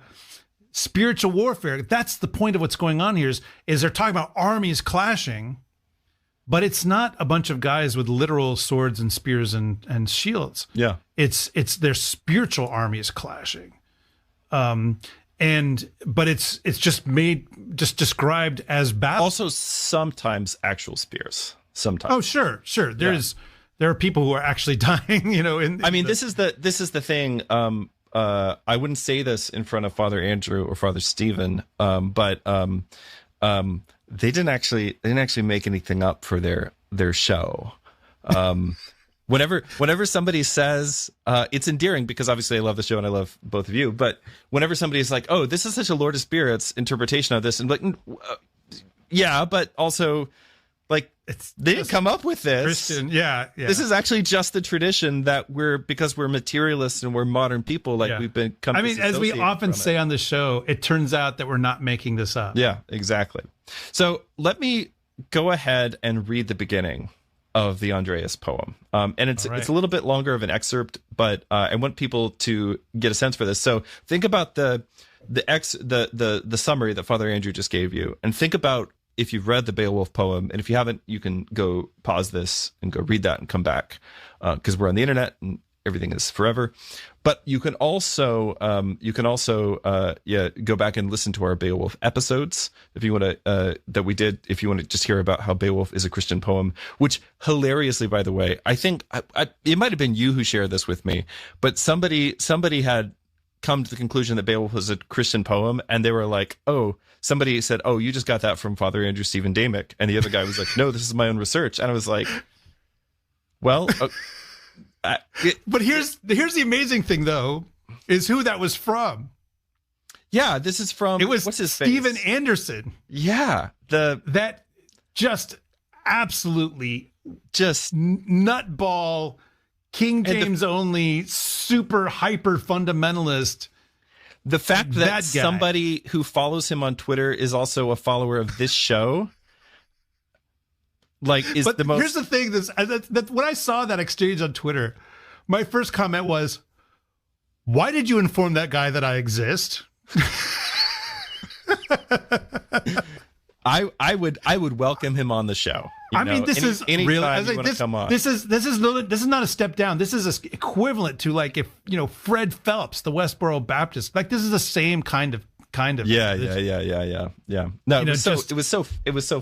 spiritual warfare. That's the point of what's going on here is they're talking about armies clashing, but it's not a bunch of guys with literal swords and spears and shields. Yeah. It's their spiritual armies clashing. But it's just described as battle. Also, sometimes actual spears. Sometimes. Oh, sure. There are people who are actually dying. This is the thing. I wouldn't say this in front of Father Andrew or Father Stephen, but they didn't actually make anything up for their show. Whenever somebody says, it's endearing because obviously I love the show and I love both of you, but whenever somebody's like, oh, this is such a Lord of Spirits interpretation of this, and like, yeah, but also like they didn't come up with this. Christian, yeah. This is actually just the tradition that because we're materialists and we're modern people, like we've been. As we often say on the show, it turns out that we're not making this up. Yeah, exactly. So let me go ahead and read the beginning of the Andreas poem, and it's a little bit longer of an excerpt, but I want people to get a sense for this. So think about the summary that Father Andrew just gave you, and think about if you've read the Beowulf poem, and if you haven't, you can go pause this and go read that and come back, because we're on the internet and everything is forever. But you can also go back and listen to our Beowulf episodes if you want to that we did. If you want to just hear about how Beowulf is a Christian poem, which hilariously, by the way, I think it might have been you who shared this with me, but somebody had come to the conclusion that Beowulf was a Christian poem, and they were like, oh, somebody said, oh, you just got that from Father Andrew Stephen Damick, and the other guy was like, no, this is my own research, and I was like, well, but here's the amazing thing though, is who that was from. Yeah, this is from, it was what's his Stephen face? Anderson. Yeah, that just absolutely just nutball, King James only, super hyper fundamentalist. The fact that somebody who follows him on Twitter is also a follower of this show, is the most. Here's the thing: that when I saw that exchange on Twitter, my first comment was, "Why did you inform that guy that I exist?" I would welcome him on the show. This is real. This is not a step down. This is equivalent to like if Fred Phelps, the Westboro Baptist. Like this is the same kind of. Yeah. No, it was so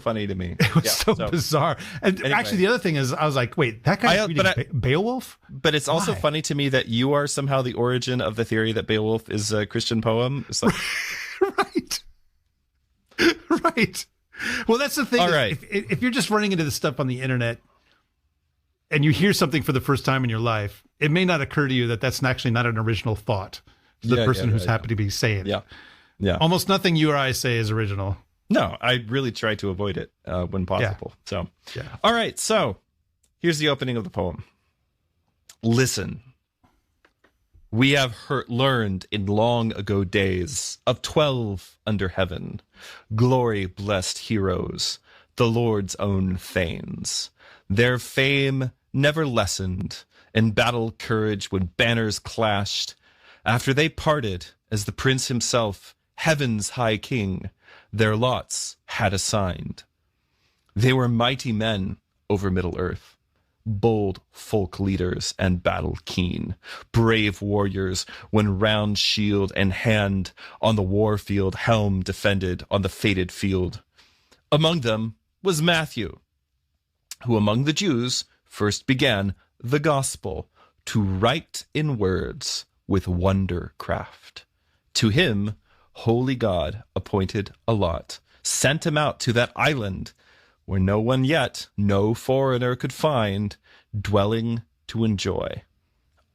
funny to me. It was so bizarre. And anyway, actually, the other thing is, I was like, wait, that guy's reading Beowulf. But it's also funny to me that you are somehow the origin of the theory that Beowulf is a Christian poem. It's like, right. Well, that's the thing. All right. If you're just running into this stuff on the internet and you hear something for the first time in your life, it may not occur to you that that's actually not an original thought to the person who's happy to be saying it. Yeah. Almost nothing you or I say is original. No, I really try to avoid it when possible. So, all right. So here's the opening of the poem. Listen. We have learned in long ago days of 12 under heaven, glory-blessed heroes, the Lord's own thanes. Their fame never lessened in battle courage when banners clashed. After they parted, as the prince himself, heaven's high king, their lots had assigned. They were mighty men over Middle Earth. Bold folk leaders and battle keen, brave warriors when round shield and hand on the war field, helm defended on the fated field. Among them was Matthew, who among the Jews first began the gospel to write in words with wonder craft. To him, holy God appointed a lot, sent him out to that island where no one yet, no foreigner could find, dwelling to enjoy.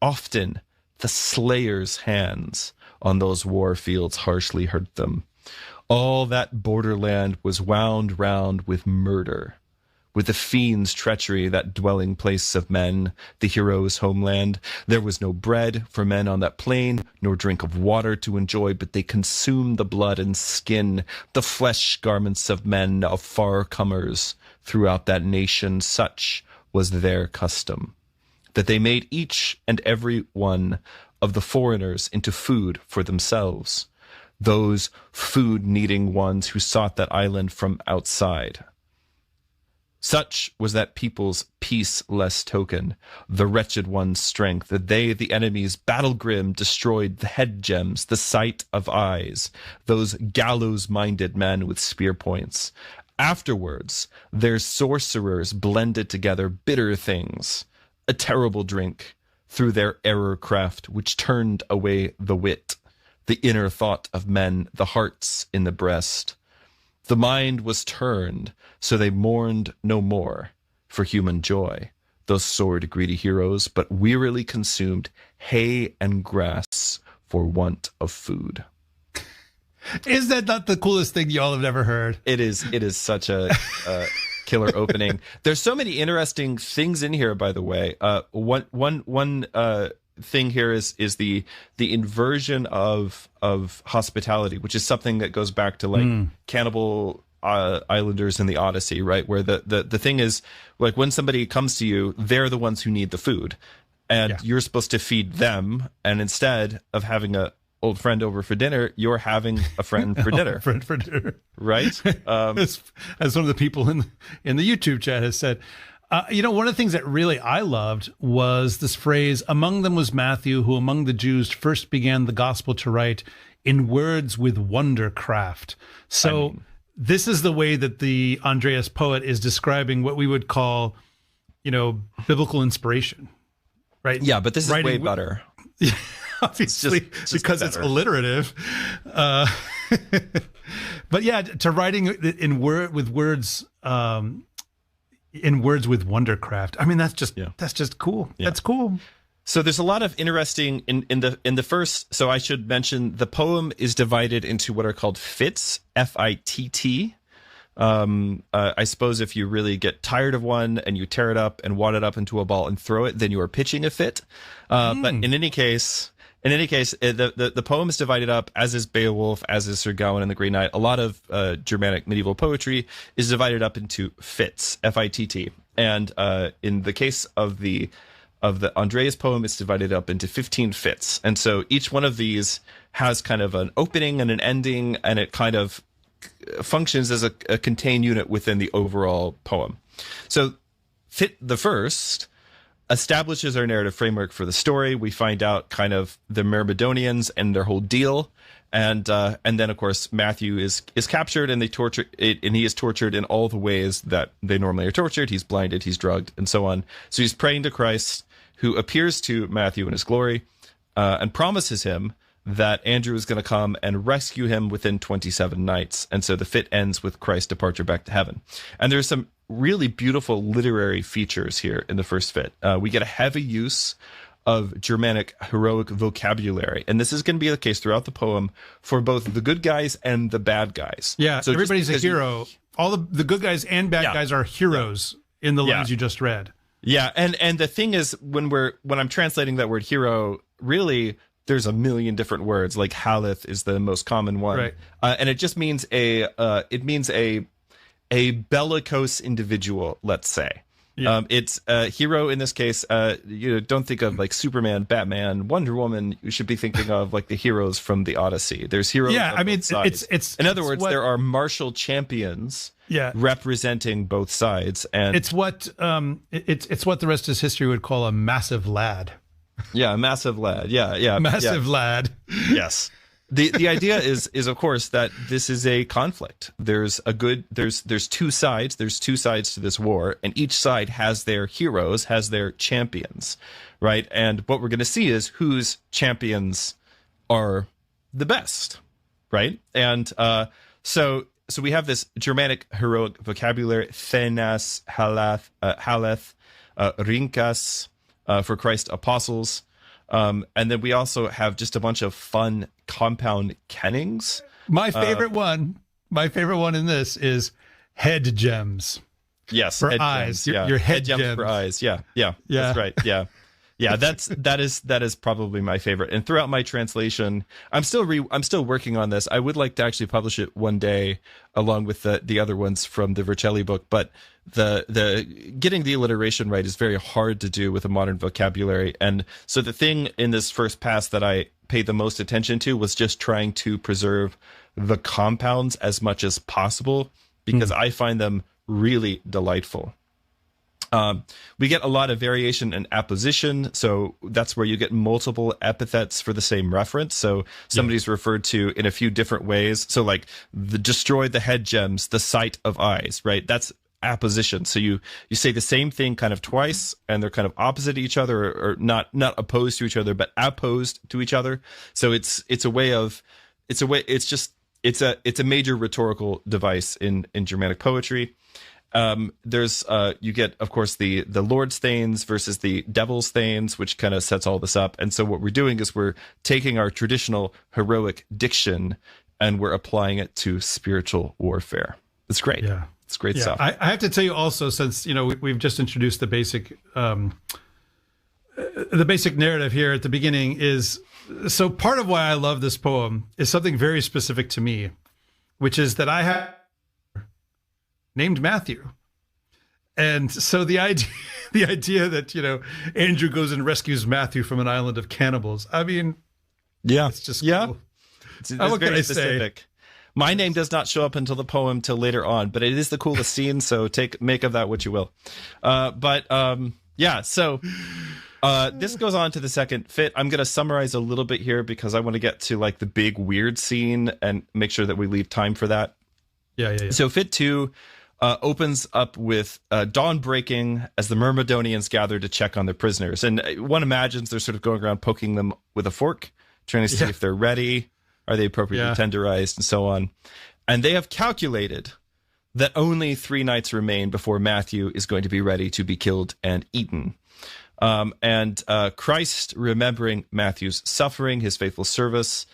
Often the slayer's hands on those war fields harshly hurt them. All that borderland was wound round with murder, with the fiend's treachery, that dwelling place of men, the hero's homeland. There was no bread for men on that plain, nor drink of water to enjoy, but they consumed the blood and skin, the flesh garments of men, of far comers throughout that nation. Such was their custom, that they made each and every one of the foreigners into food for themselves, those food-needing ones who sought that island from outside. Such was that people's peaceless token, the wretched one's strength, that they, the enemies, battle-grim, destroyed the head gems, the sight of eyes, those gallows-minded men with spear points. Afterwards, their sorcerers blended together bitter things, a terrible drink, through their error craft, which turned away the wit, the inner thought of men, the hearts in the breast. The mind was turned, so they mourned no more for human joy, those sword-greedy heroes, but wearily consumed hay and grass for want of food. Is that not the coolest thing y'all have ever heard? It is such a killer opening. There's so many interesting things in here, by the way. One thing here is the inversion of hospitality, which is something that goes back to like cannibal islanders in the Odyssey, right? Where the thing is, like, when somebody comes to you, they're the ones who need the food, and you're supposed to feed them. And instead of having a old friend over for dinner, you're having a friend for dinner. Friend for dinner, right? As one of the people in the YouTube chat has said. One of the things that really I loved was this phrase, among them was Matthew, who among the Jews first began the gospel to write in words with wondercraft. So this is the way that the Andreas poet is describing what we would call, biblical inspiration, right? Yeah, but this is way better. Yeah, obviously, it's because it's alliterative. But yeah, to writing in with words with wondercraft. I mean, that's just cool. Yeah. That's cool. So there's a lot of interesting in the first. So I should mention the poem is divided into what are called fits, F-I-T-T. I suppose if you really get tired of one and you tear it up and wad it up into a ball and throw it, then you are pitching a fit. But in any case, the poem is divided up, as is Beowulf, as is Sir Gawain and the Grey Knight. A lot of Germanic medieval poetry is divided up into fits, F-I-T-T. And in the case of the Andreas poem, it's divided up into 15 fits. And so each one of these has kind of an opening and an ending, and it kind of functions as a contained unit within the overall poem. So fit the first establishes our narrative framework for the story. We find out kind of the Marmidonians and their whole deal. And then, of course, Matthew is captured, and he is tortured in all the ways that they normally are tortured. He's blinded, he's drugged, and so on. So he's praying to Christ, who appears to Matthew in his glory, and promises him that Andrew is going to come and rescue him within 27 nights. And so the fit ends with Christ's departure back to heaven. And there's some really beautiful literary features here in the first fit. We get a heavy use of Germanic heroic vocabulary. And this is going to be the case throughout the poem for both the good guys and the bad guys. Yeah, so everybody's a hero. All the good guys and bad guys are heroes in the lines you just read. Yeah, and the thing is, when I'm translating that word hero, really there's a million different words. Like Haleth is the most common one, right? And it just means a bellicose individual, let's say. Yeah. It's a hero in this case. Don't think of like Superman, Batman, Wonder Woman. You should be thinking of like the heroes from the Odyssey. There's heroes. Yeah, I mean, it's in other words, there are martial champions. Yeah. Representing both sides, and it's what the rest of history would call a massive lad. Yeah, a massive lad. Yeah, massive lad. Yes. The idea is of course that this is a conflict. There's two sides. There's two sides to this war, and each side has their heroes, has their champions, right? And what we're going to see is whose champions are the best, right? And so we have this Germanic heroic vocabulary: thenas, haleth, rinkas, for Christ apostles. And then we also have just a bunch of fun compound kennings. My favorite one in this is head gems. Yes, for head eyes. Gems, your head gems for eyes. Yeah. That's right. Yeah. Yeah, that is probably my favorite. And throughout my translation, I'm still working on this. I would like to actually publish it one day along with the other ones from the Vercelli book, but the getting the alliteration right is very hard to do with a modern vocabulary. And so the thing in this first pass that I paid the most attention to was just trying to preserve the compounds as much as possible, because I find them really delightful. We get a lot of variation in apposition, so that's where you get multiple epithets for the same reference. So somebody's referred to in a few different ways. So like the destroyed the head gems, the sight of eyes, right? That's apposition. So you say the same thing kind of twice, and they're kind of opposite each other, or not opposed to each other, but opposed to each other. So it's a major rhetorical device in Germanic poetry. There's you get, of course, the Lord's Thanes versus the Devil's Thanes, which kind of sets all this up. And so what we're doing is we're taking our traditional heroic diction and we're applying it to spiritual warfare. It's great. Yeah. It's great stuff. I have to tell you also, since we've just introduced the basic narrative here at the beginning, is so part of why I love this poem is something very specific to me, which is that I have named Matthew. And so the idea that, Andrew goes and rescues Matthew from an island of cannibals. I mean, yeah, it's just cool. It's what can I say? My name does not show up until the poem till later on, but it is the coolest scene. So make of that what you will. So this goes on to the second fit. I'm going to summarize a little bit here because I want to get to like the big weird scene and make sure that we leave time for that. Yeah. So fit 2 opens up with dawn breaking as the Marmidonians gather to check on their prisoners. And one imagines they're sort of going around poking them with a fork, trying to see if they're ready. Are they appropriately tenderized and so on? And they have calculated that only 3 nights remain before Matthew is going to be ready to be killed and eaten. And Christ, remembering Matthew's suffering, his faithful service,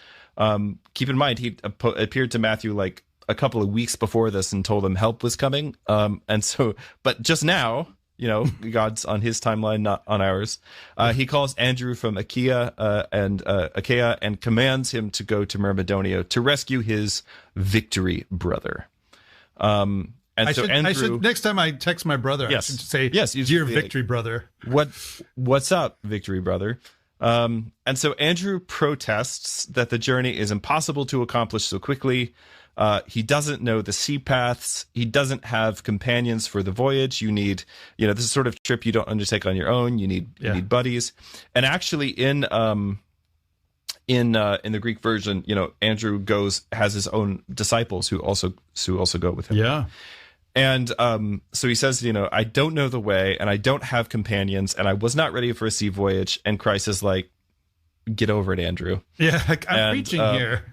keep in mind, he appeared to Matthew like a couple of weeks before this and told him help was coming. But just now, God's on his timeline, not on ours. He calls Andrew from Achaia and commands him to go to Marmidonia to rescue his victory brother. Andrew, I should next time I text my brother, I should say, dear victory brother. What's up, victory brother? And so Andrew protests that the journey is impossible to accomplish so quickly. He doesn't know the sea paths. He doesn't have companions for the voyage. You need, this is sort of trip you don't undertake on your own. You need buddies. And actually in the Greek version, Andrew has his own disciples who also go with him. Yeah. And so he says, I don't know the way and I don't have companions and I was not ready for a sea voyage. And Christ is like, get over it, Andrew. Yeah, I'm preaching here.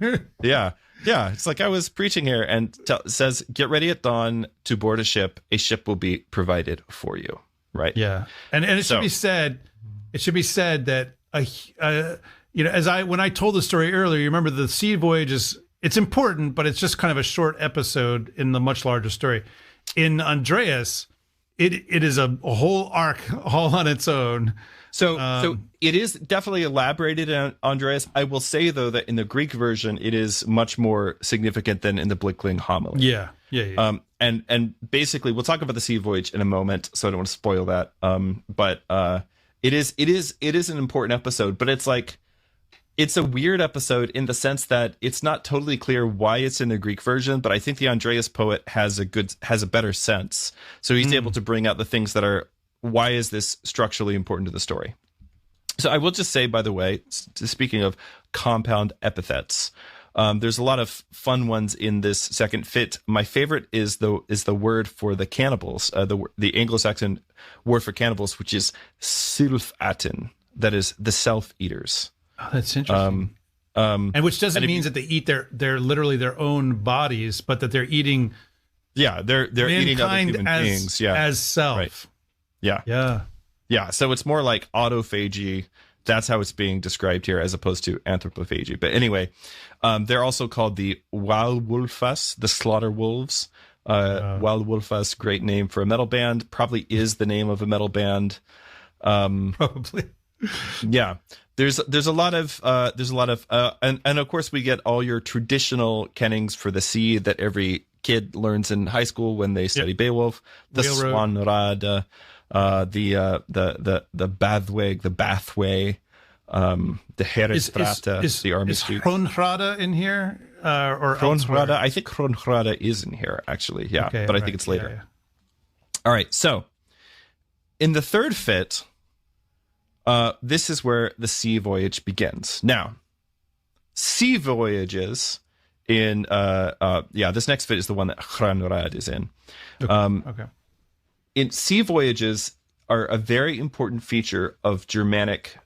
Yeah, it's like I was preaching here, and says, get ready at dawn to board a ship. A ship will be provided for you, right? Yeah, and it should be said. It should be said that when I told the story earlier, you remember the sea voyage it's important, but it's just kind of a short episode in the much larger story. In Andreas, it is a whole arc all on its own. So it is definitely elaborated on Andreas. I will say, though, that in the Greek version, it is much more significant than in the Blickling Homily. Yeah. And basically, we'll talk about the sea voyage in a moment, so I don't want to spoil that. But it is an important episode, but it's a weird episode in the sense that it's not totally clear why it's in the Greek version, but I think the Andreas poet has a better sense. So he's able to bring out the things that are, why is this structurally important to the story? So I will just say, by the way, speaking of compound epithets, there's a lot of fun ones in this second fit. My favorite is the word for the cannibals, the Anglo-Saxon word for cannibals, which is sylfatin, that is the self-eaters. Oh, that's interesting. And which doesn't mean that they eat their literally their own bodies, but that they're eating. Yeah, they're eating other human beings. Yeah, as self. Right. Yeah. So it's more like autophagy. That's how it's being described here, as opposed to anthropophagy. But anyway, they're also called the wildest, the slaughter wolves. Wildest, great name for a metal band. Probably is the name of a metal band. Probably. Yeah. There's a lot of and of course we get all your traditional kennings for the sea that every kid learns in high school when they study Beowulf. The Swanrad, the Bathweg, the Bathway, the Heresprata, the army streets. Is Hronhrada in here? Or Hronhrada? I think Hronhrada is in here, actually. Yeah, okay, but I think it's later. Yeah. All right, so in the third fit, this is where the sea voyage begins. Now, sea voyages in this next fit is the one that Hronrad is in. Okay. In sea voyages are a very important feature of Germanic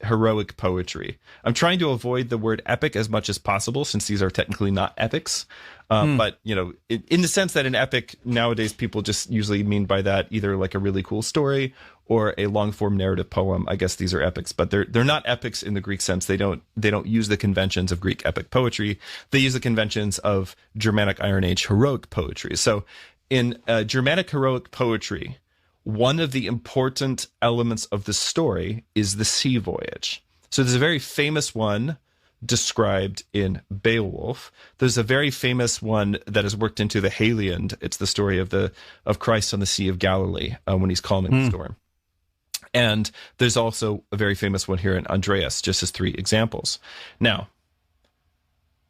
heroic poetry. I'm trying to avoid the word epic as much as possible, since these are technically not epics. But, you know, in the sense that an epic nowadays, people just usually mean by that either like a really cool story or a long form narrative poem. I guess these are epics, but they're not epics in the Greek sense. They don't use the conventions of Greek epic poetry. They use the conventions of Germanic Iron Age heroic poetry. So in Germanic heroic poetry, one of the important elements of the story is the sea voyage. So there's a very famous one described in Beowulf. There's a very famous one that is worked into the Haliand. It's the story of Christ on the Sea of Galilee when he's calming the storm. And there's also a very famous one here in Andreas, just as three examples. Now,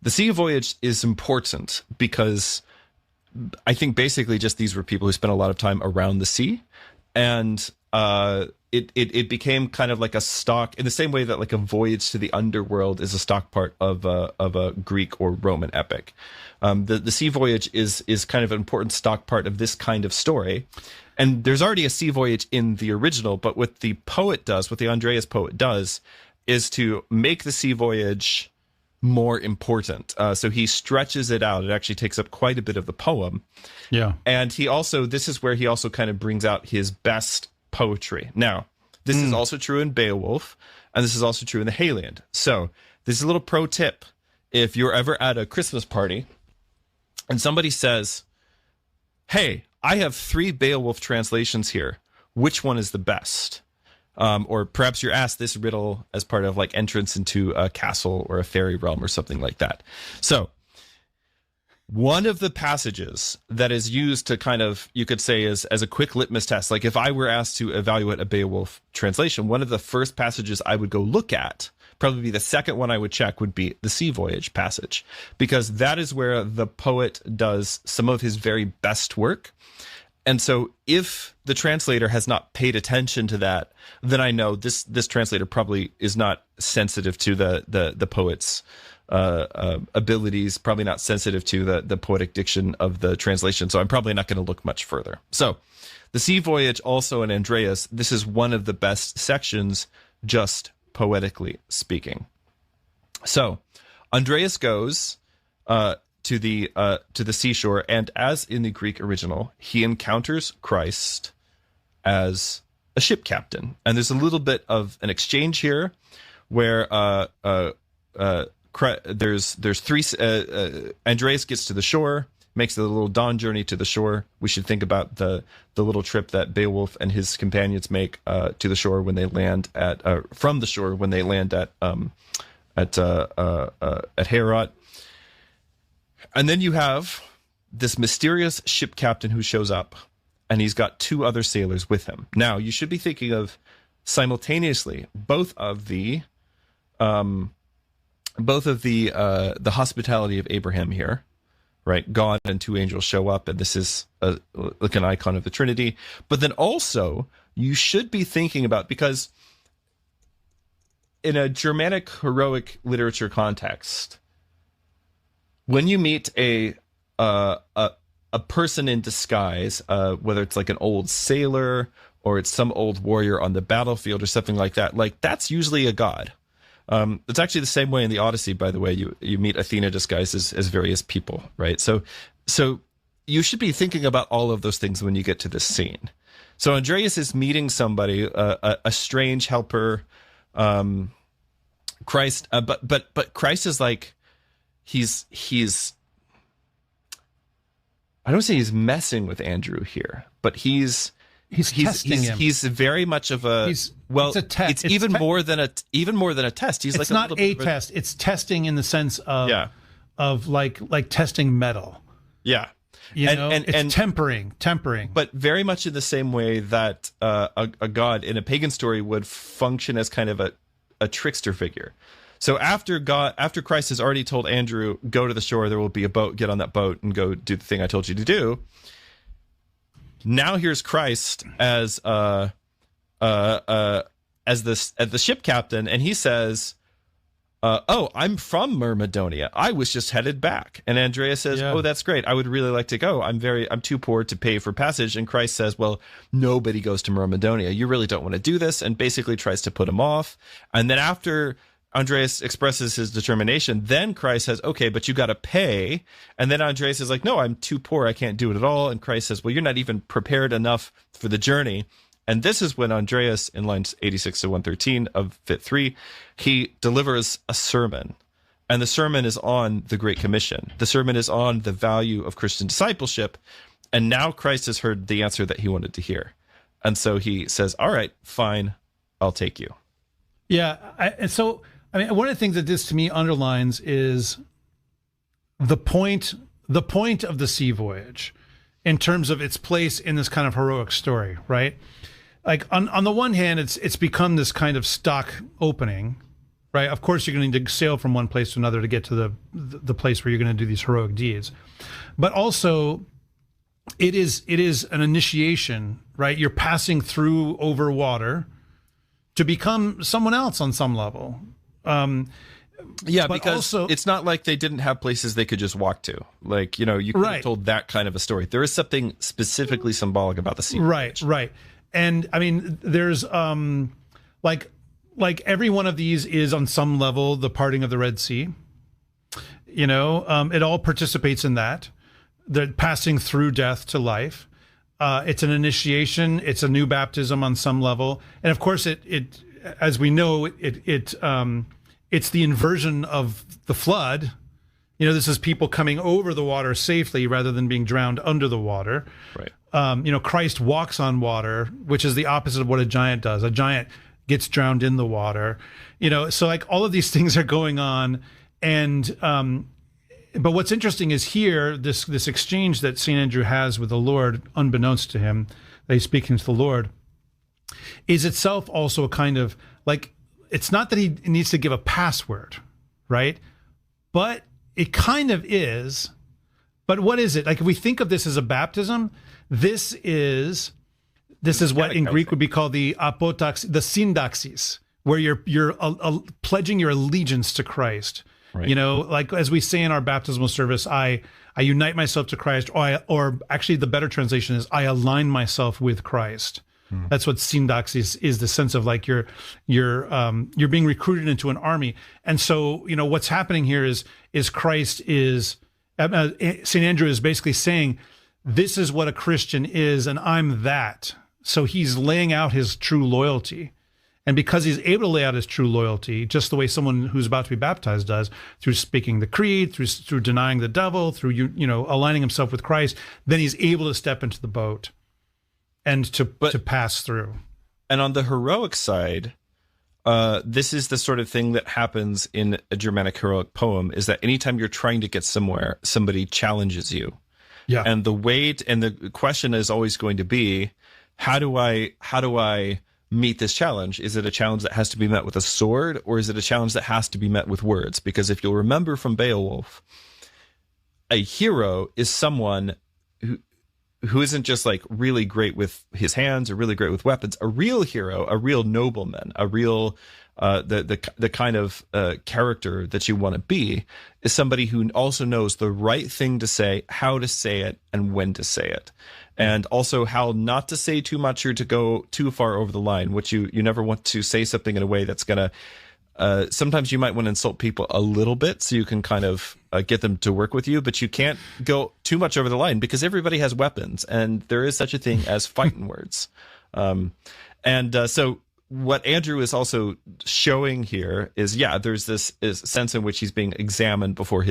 the sea voyage is important because I think basically just these were people who spent a lot of time around the sea, and it became kind of like a stock, in the same way that like a voyage to the underworld is a stock part of a Greek or Roman epic. The sea voyage is kind of an important stock part of this kind of story. And there's already a sea voyage in the original, but what the poet does, what the Andreas poet does, is to make the sea voyage more important. So he stretches it out. It actually takes up quite a bit of the poem. Yeah. And this is where he also kind of brings out his best poetry. Now, this is also true in Beowulf, and this is also true in the Haliand. So this is a little pro tip. If you're ever at a Christmas party and somebody says, hey, I have 3 Beowulf translations here, which one is the best? Or perhaps you're asked this riddle as part of like entrance into a castle or a fairy realm or something like that. So one of the passages that is used to kind of, you could say, as a quick litmus test, like if I were asked to evaluate a Beowulf translation, one of the first passages I would go look at, probably the second one I would check, would be the sea voyage passage, because that is where the poet does some of his very best work. And so if the translator has not paid attention to that, then I know this translator probably is not sensitive to the poet's abilities, probably not sensitive to the poetic diction of the translation. So I'm probably not going to look much further. So the sea voyage also in Andreas, this is one of the best sections, just poetically speaking. So Andreas goes to the seashore, and as in the Greek original, he encounters Christ as a ship captain. And there's a little bit of an exchange here where there's 3 Andreas gets to the shore, makes the little dawn journey to the shore. We should think about the little trip that Beowulf and his companions make to the shore when they land from the shore when they land at Heorot. And then you have this mysterious ship captain who shows up, and he's got 2 other sailors with him. Now, you should be thinking of simultaneously both of the hospitality of Abraham here, right? God and 2 angels show up, and this is like an icon of the Trinity. But then also, you should be thinking about, because in a Germanic heroic literature context, when you meet a person in disguise, whether it's like an old sailor or it's some old warrior on the battlefield or something like that, like that's usually a god. It's actually the same way in the Odyssey, by the way. You meet Athena disguised as various people, right? So you should be thinking about all of those things when you get to this scene. So Andreas is meeting somebody, a strange helper, Christ, but Christ is like, he's I don't say he's messing with Andrew here, but he's He's testing him. He's very much of a it's a test. It's even more than a test. He's it's not a test. It's testing in the sense of like testing metal. Yeah. It's tempering, but very much in the same way that a god in a pagan story would function as kind of a trickster figure. So after Christ has already told Andrew, go to the shore, there will be a boat, get on that boat and go do the thing I told you to do. Now here's Christ as the ship captain, and he says, "Oh, I'm from Marmidonia. I was just headed back." And Andreas says, "Oh, that's great. I would really like to go. I'm too poor to pay for passage." And Christ says, "Well, nobody goes to Marmidonia. You really don't want to do this," and basically tries to put him off. And then after Andreas expresses his determination, then Christ says, "Okay, but you got to pay." And then Andreas is like, "No, I'm too poor. I can't do it at all." And Christ says, "Well, you're not even prepared enough for the journey." And this is when Andreas, in lines 86 to 113 of Fit 3, he delivers a sermon. And the sermon is on the Great Commission. The sermon is on the value of Christian discipleship. And now Christ has heard the answer that he wanted to hear. And so he says, "All right, fine, I'll take you." Yeah. One of the things that this to me underlines is the point of the sea voyage in terms of its place in this kind of heroic story, right? Like on the one hand, it's become this kind of stock opening, right? Of course, you're going to need to sail from one place to another to get to the place where you're going to do these heroic deeds. But also, it is an initiation, right? You're passing through over water to become someone else on some level. Because also, it's not like they didn't have places they could just walk to. Like, you could have told that kind of a story. There is something specifically symbolic about the sea. Right. And I mean, there's like every one of these is on some level the parting of the Red Sea. It all participates in that. The passing through death to life. It's an initiation. It's a new baptism on some level, and of course, it as we know, it's the inversion of the flood. This is people coming over the water safely rather than being drowned under the water. Right. Christ walks on water, which is the opposite of what a giant does. A giant gets drowned in the water. So like all of these things are going on, and but what's interesting is here this exchange that St. Andrew has with the Lord, unbeknownst to him, that he's speaking to the Lord, is itself also a kind of like, it's not that he needs to give a password, right? But it kind of is. But what is it? Like if we think of this as a baptism, this is what in Greek would be called the apotax, the syndaxis, where you're pledging your allegiance to Christ. Right. Like as we say in our baptismal service, I unite myself to Christ, or actually the better translation is I align myself with Christ. That's what syndaxis is, the sense of like you're being recruited into an army. And so, what's happening here is Christ is, St. Andrew is basically saying, this is what a Christian is, and I'm that. So he's laying out his true loyalty. And because he's able to lay out his true loyalty, just the way someone who's about to be baptized does, through speaking the creed, through denying the devil, through aligning himself with Christ, then he's able to step into the boat and to pass through. And on the heroic side, this is the sort of thing that happens in a Germanic heroic poem, is that anytime you're trying to get somewhere, somebody challenges you. Yeah. And the question is always going to be, how do I meet this challenge? Is it a challenge that has to be met with a sword, or is it a challenge that has to be met with words? Because if you'll remember from Beowulf, a hero is someone who isn't just like really great with his hands or really great with weapons. A real hero, a real nobleman, a real the kind of character that you want to be is somebody who also knows the right thing to say, how to say it, and when to say it. And also how not to say too much or to go too far over the line, which you never want to say something in a way that's going to, sometimes you might want to insult people a little bit so you can kind of get them to work with you, but you can't go too much over the line because everybody has weapons and there is such a thing as fighting words. So what Andrew is also showing here is, there's this sense in which he's being examined before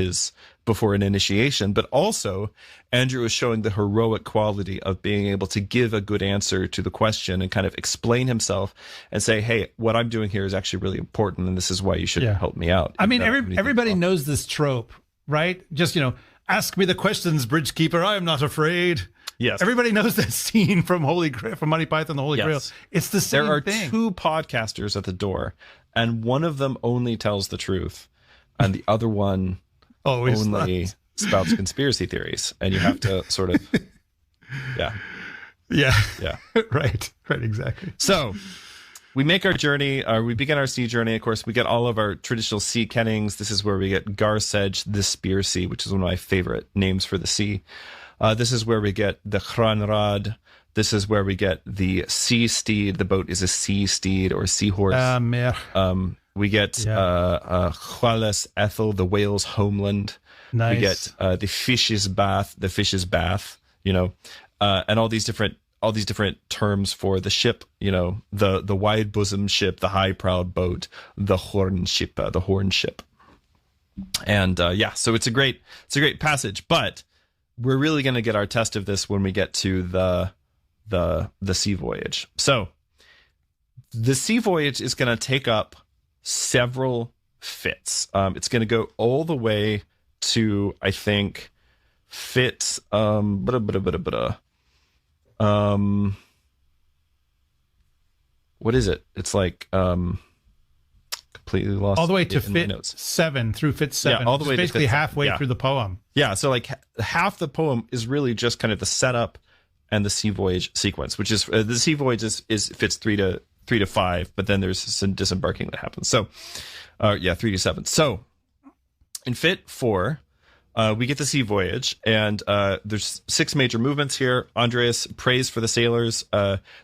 an initiation, but also Andrew is showing the heroic quality of being able to give a good answer to the question and kind of explain himself and say, hey, what I'm doing here is actually really important, and this is why you should help me out. I mean, everybody knows this trope, right? Just, ask me the questions, bridge keeper. I am not afraid. Yes. Everybody knows that scene from Monty Python, the Holy Grail. It's the same thing. There are two podcasters at the door, and one of them only tells the truth, and the other one only spouts conspiracy theories. And you have to sort of, Yeah. Right, exactly. So we make our journey, we begin our sea journey. Of course, we get all of our traditional sea kennings. This is where we get Garsedge, the spear sea, which is one of my favorite names for the sea. This is where we get the Chranrad. This is where we get the sea steed. The boat is a sea steed or seahorse. We get Chwales Ethel, the whale's homeland. Nice. We get the fish's bath, and all these different terms for the ship. The wide bosom ship, the high proud boat, the horn ship, and so it's a great passage, but we're really going to get our test of this when we get to the sea voyage. So the sea voyage is going to take up several fits. It's going to go all the way to, I think, fit what is it? It's like completely lost all the way to fit notes. 7 through fit 7. Yeah, all the way basically to fit halfway through the poem. Yeah, so like half the poem is really just kind of the setup and the sea voyage sequence, which is the sea voyage is fits 3 to 5, but then there's some disembarking that happens. So 3 to 7. So in fit 4, we get the sea voyage, and there's 6 major movements here. Andreas prays for the sailors.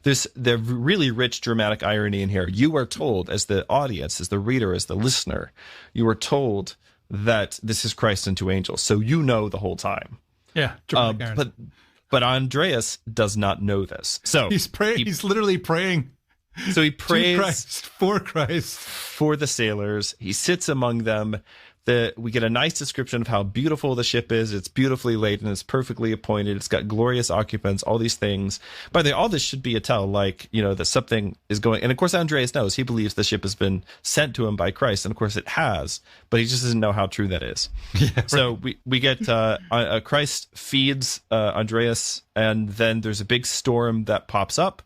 There's the really rich dramatic irony in here. You are told, as the audience, as the reader, as the listener, you are told that this is Christ and 2 angels. So the whole time. Yeah, but Andreas does not know this. So he's praying. He's literally praying. So he prays for Christ, for the sailors. He sits among them. We get a nice description of how beautiful the ship is. It's beautifully laden. It's perfectly appointed. It's got glorious occupants, all these things. By the way, all this should be a tell, that something is going. And of course, Andreas knows. He believes the ship has been sent to him by Christ. And of course, it has. But he just doesn't know how true that is. Yeah, right. So we get Christ feeds Andreas, and then there's a big storm that pops up.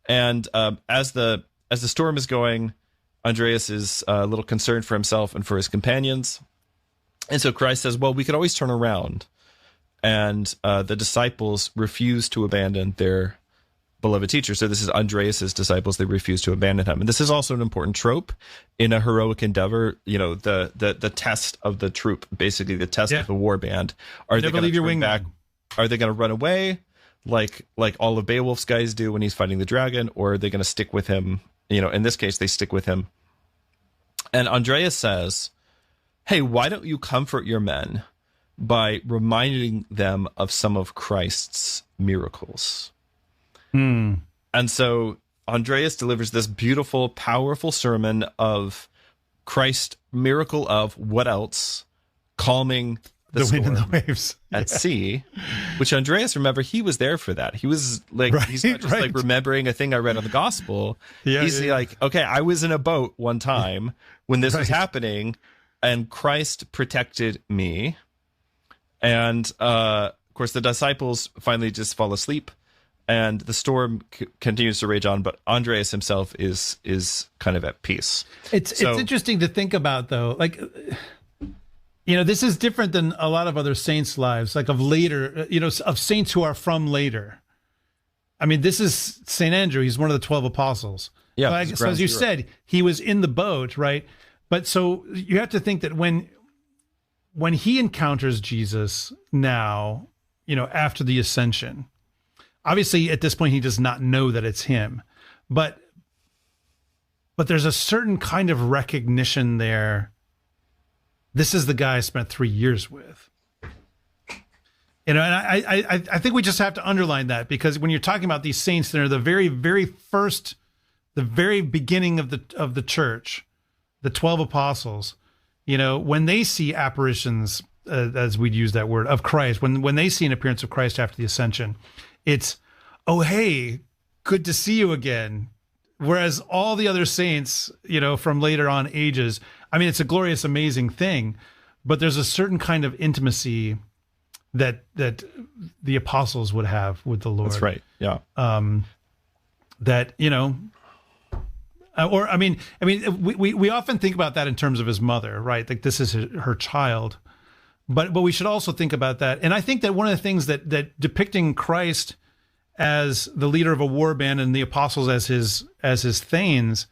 And as the storm is going, Andreas is a little concerned for himself and for his companions. And so Christ says, well, we could always turn around. And the disciples refuse to abandon their beloved teacher. So this is Andreas's disciples. They refuse to abandon him. And this is also an important trope in a heroic endeavor. The test of the troop, basically the test of the war band. Are they going to turn back? Are they going to run away like all of Beowulf's guys do when he's fighting the dragon? Or are they going to stick with him? In this case, they stick with him. And Andreas says, hey, why don't you comfort your men by reminding them of some of Christ's miracles? And so Andreas delivers this beautiful, powerful sermon of Christ's miracle of what else? Calming the wind and the waves at sea, which Andreas, remember, he was there for that. He was like, he's not just like remembering a thing I read on the gospel. He's like, okay, I was in a boat one time when this was happening, and Christ protected me. And of course, the disciples finally just fall asleep, and the storm continues to rage on. But Andreas himself is kind of at peace. It's interesting to think about, though, like. This is different than a lot of other saints' lives, like of later, of saints who are from later. I mean, this is St. Andrew. He's one of the 12 apostles. Yeah. So as you said, he was in the boat, right? But so you have to think that when he encounters Jesus now, after the ascension, obviously at this point, he does not know that it's him, but there's a certain kind of recognition there. This is the guy I spent 3 years with. And I think we just have to underline that, because when you're talking about these saints, they're the very, very first the very beginning of the church, the 12 apostles, when they see apparitions, as we'd use that word, of Christ, when they see an appearance of Christ after the ascension, it's, oh, hey, good to see you again. Whereas all the other saints, from later on ages, I mean, it's a glorious, amazing thing, but there's a certain kind of intimacy that the apostles would have with the Lord. That's right. Yeah. That, or I mean, we often think about that in terms of his mother, right? Like this is her child, but we should also think about that. And I think that one of the things that depicting Christ as the leader of a war band and the apostles as his thanes,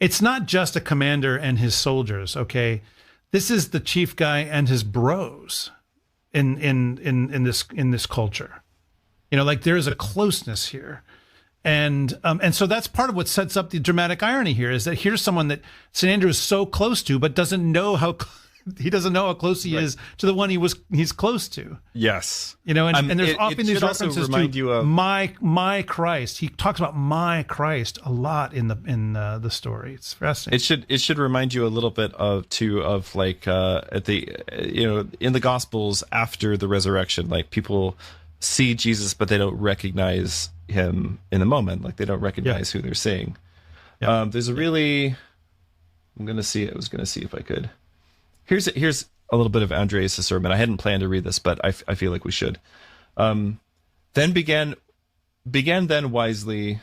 it's not just a commander and his soldiers. Okay, this is the chief guy and his bros in this culture. Like there is a closeness here. And so that's part of what sets up the dramatic irony here, is that here's someone that St. Andrew is so close to, but doesn't know how close he is to the one he's close to. Yes. And there's often these references to you of my Christ. He talks about my Christ a lot in the story. It's fascinating. It should remind you a little bit of like at the in the Gospels after the resurrection, like people see Jesus, but they don't recognize him in the moment. Like they don't recognize who they're seeing. Yeah. There's a really, I was going to see if I could. Here's a little bit of Andreas' sermon. I hadn't planned to read this, but I feel like we should. Then began then wisely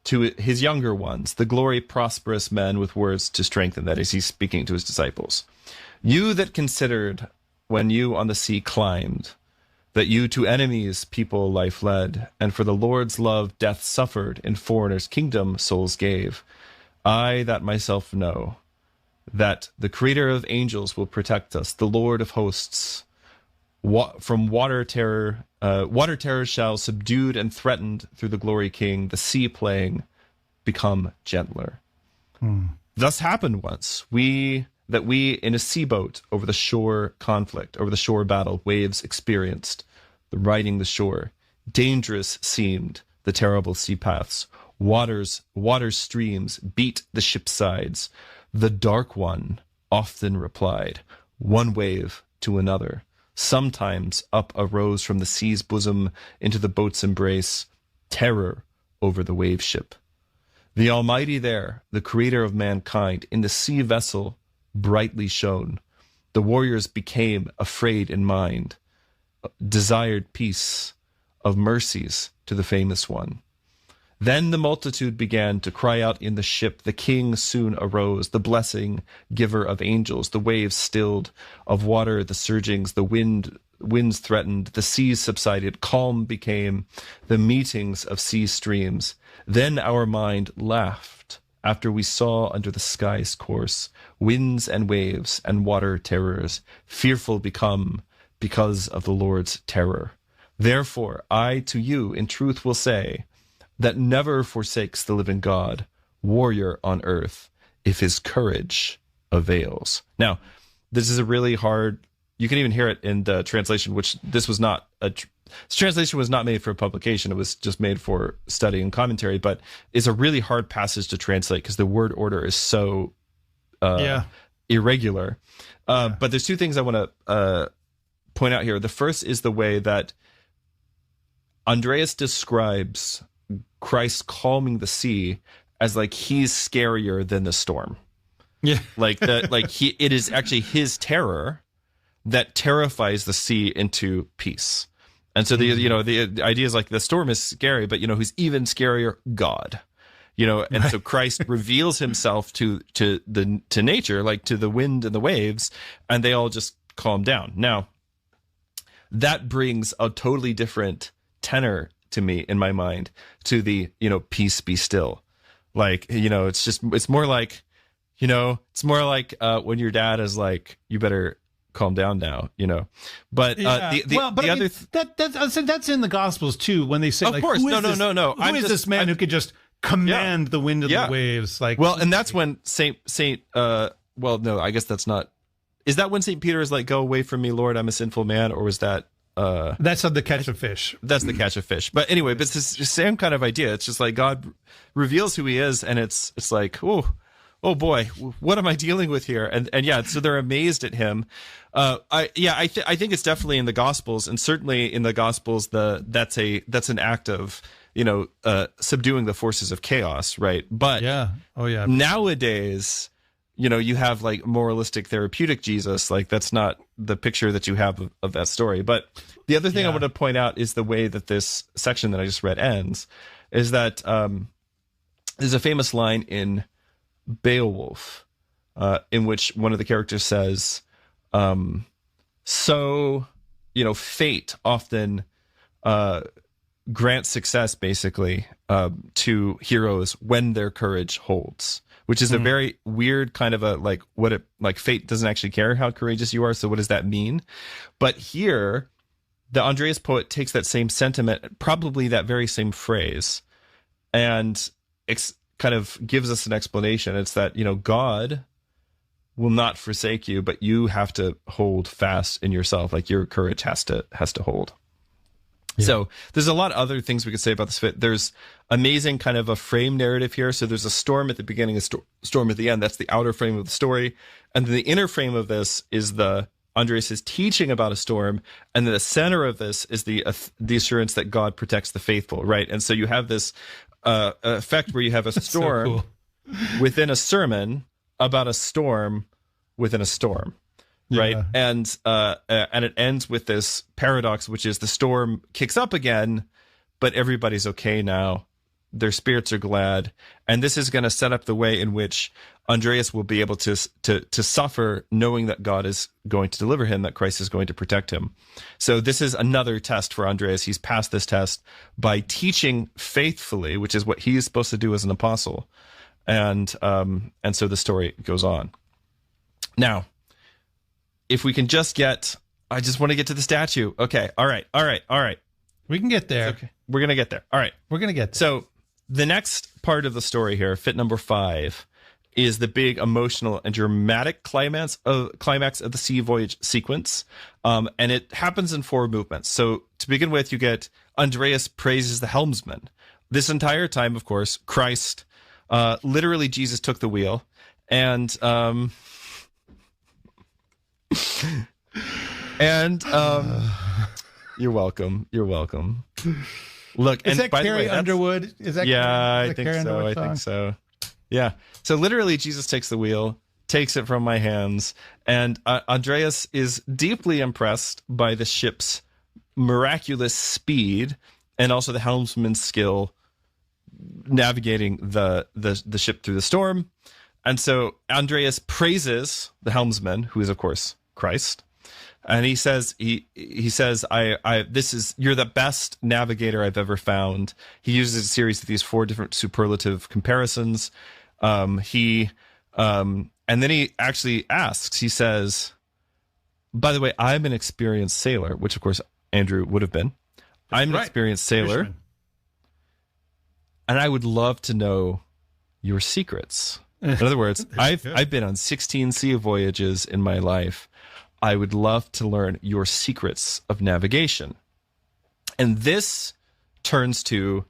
to his younger ones, the glory prosperous men with words to strengthen. That is, he's speaking to his disciples. You that considered when you on the sea climbed, that you to enemies people life led, and for the Lord's love death suffered, in foreigners' kingdom souls gave. I that myself know, that the creator of angels will protect us, the Lord of hosts, from water terror shall, subdued and threatened through the glory king, the sea playing, become gentler. Thus happened once, that we in a sea boat over the shore conflict, over the shore battle, waves experienced, the riding the shore, dangerous seemed the terrible sea paths, water streams beat the ship's sides. The dark one often replied, one wave to another. Sometimes up arose from the sea's bosom into the boat's embrace, terror over the wave ship. The Almighty there, the creator of mankind, in the sea vessel brightly shone. The warriors became afraid in mind, desired peace of mercies to the famous one. Then the multitude began to cry out in the ship. The king soon arose, the blessing giver of angels. The waves stilled, of water the surgings, the winds threatened, the seas subsided, calm became the meetings of sea streams. Then our mind laughed after we saw under the sky's course winds and waves and water terrors, fearful become because of the Lord's terror. Therefore I to you in truth will say, that never forsakes the living God, warrior on earth, if his courage avails. Now, this is a really hard, you can even hear it in the translation, which this was not, this translation was not made for publication, it was just made for study and commentary, but it's a really hard passage to translate because the word order is so irregular. But there's two things I want to point out here. The first is the way that Andreas describes Christ calming the sea as like he's scarier than the storm. Yeah. It is actually his terror that terrifies the sea into peace. And so the idea is like the storm is scary, but who's even scarier? God. And so Christ reveals himself to nature, like to the wind and the waves, and they all just calm down. Now, that brings a totally different tenor to me in my mind to the peace be still. Like it's more like when your dad is like, you better calm down now, but that's in the Gospels too, when they say, of course, no who is this man who could just command the wind and the waves? Like, well, and that's when I guess that's not, is that when St. Peter is like, go away from me, Lord, I'm a sinful man? Or was that That's of the catch of fish. That's the catch of fish. But anyway, but it's the same kind of idea. It's just like God reveals who he is, and it's like, oh boy, what am I dealing with here? And yeah, so they're amazed at him. I think it's definitely in the Gospels, and certainly in the Gospels, that's an act of, subduing the forces of chaos, right? But nowadays, you have like moralistic therapeutic Jesus, like that's not the picture that you have of that story. But the other thing I want to point out is the way that this section that I just read ends, is that there's a famous line in Beowulf, in which one of the characters says, fate often grants success, basically, to heroes when their courage holds, which is a very weird kind of fate doesn't actually care how courageous you are. So what does that mean? But here, the Andreas poet takes that same sentiment, probably that very same phrase, and kind of gives us an explanation. It's that, God will not forsake you, but you have to hold fast in yourself. Like your courage has to hold. Yeah. So there's a lot of other things we could say about this fit. There's amazing kind of a frame narrative here. So there's a storm at the beginning, a storm at the end. That's the outer frame of the story. And then the inner frame of this is Andreas is teaching about a storm. And then the center of this is the assurance that God protects the faithful, right? And so you have this effect where you have a storm within a sermon about a storm within a storm. Right. Yeah. And it ends with this paradox, which is the storm kicks up again, but everybody's okay now. Their spirits are glad. And this is going to set up the way in which Andreas will be able to suffer, knowing that God is going to deliver him, that Christ is going to protect him. So this is another test for Andreas. He's passed this test by teaching faithfully, which is what he's supposed to do as an apostle. And so the story goes on. Now, if we can I just want to get to the statue. Okay. All right. We can get there. Okay. We're going to get there. All right. We're going to get there. So the next part of the story here, fit number 5, is the big emotional and dramatic climax of the sea voyage sequence. And it happens in 4 movements. So to begin with, you get Andreas praises the helmsman. This entire time, of course, Christ, literally Jesus took the wheel, and you're welcome. Look, is and that by Carrie the way, Underwood? Is that I think so. Yeah. So literally, Jesus takes the wheel, takes it from my hands, and Andreas is deeply impressed by the ship's miraculous speed and also the helmsman's skill navigating the ship through the storm. And so Andreas praises the helmsman, who is of course Christ, and he says, you're the best navigator I've ever found. He uses a series of these 4 different superlative comparisons. And then he actually asks, he says, by the way, I'm an experienced sailor, which of course Andrew would have been. I'm an experienced sailor, and I would love to know your secrets. In other words, I've been on 16 sea voyages in my life. I would love to learn your secrets of navigation. And this turns to,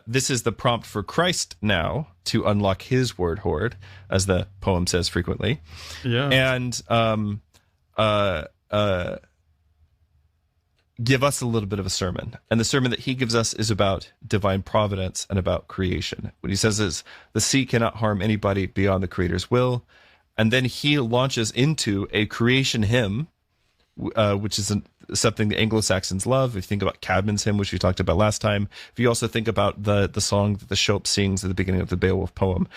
this is the prompt for Christ now to unlock his word hoard, as the poem says frequently. Yeah. And give us a little bit of a sermon. And the sermon that he gives us is about divine providence and about creation. What he says is, the sea cannot harm anybody beyond the Creator's will. And then he launches into a creation hymn, which is something the Anglo-Saxons love. If you think about Cadman's hymn, which we talked about last time, if you also think about the song that the Schoep sings at the beginning of the Beowulf poem,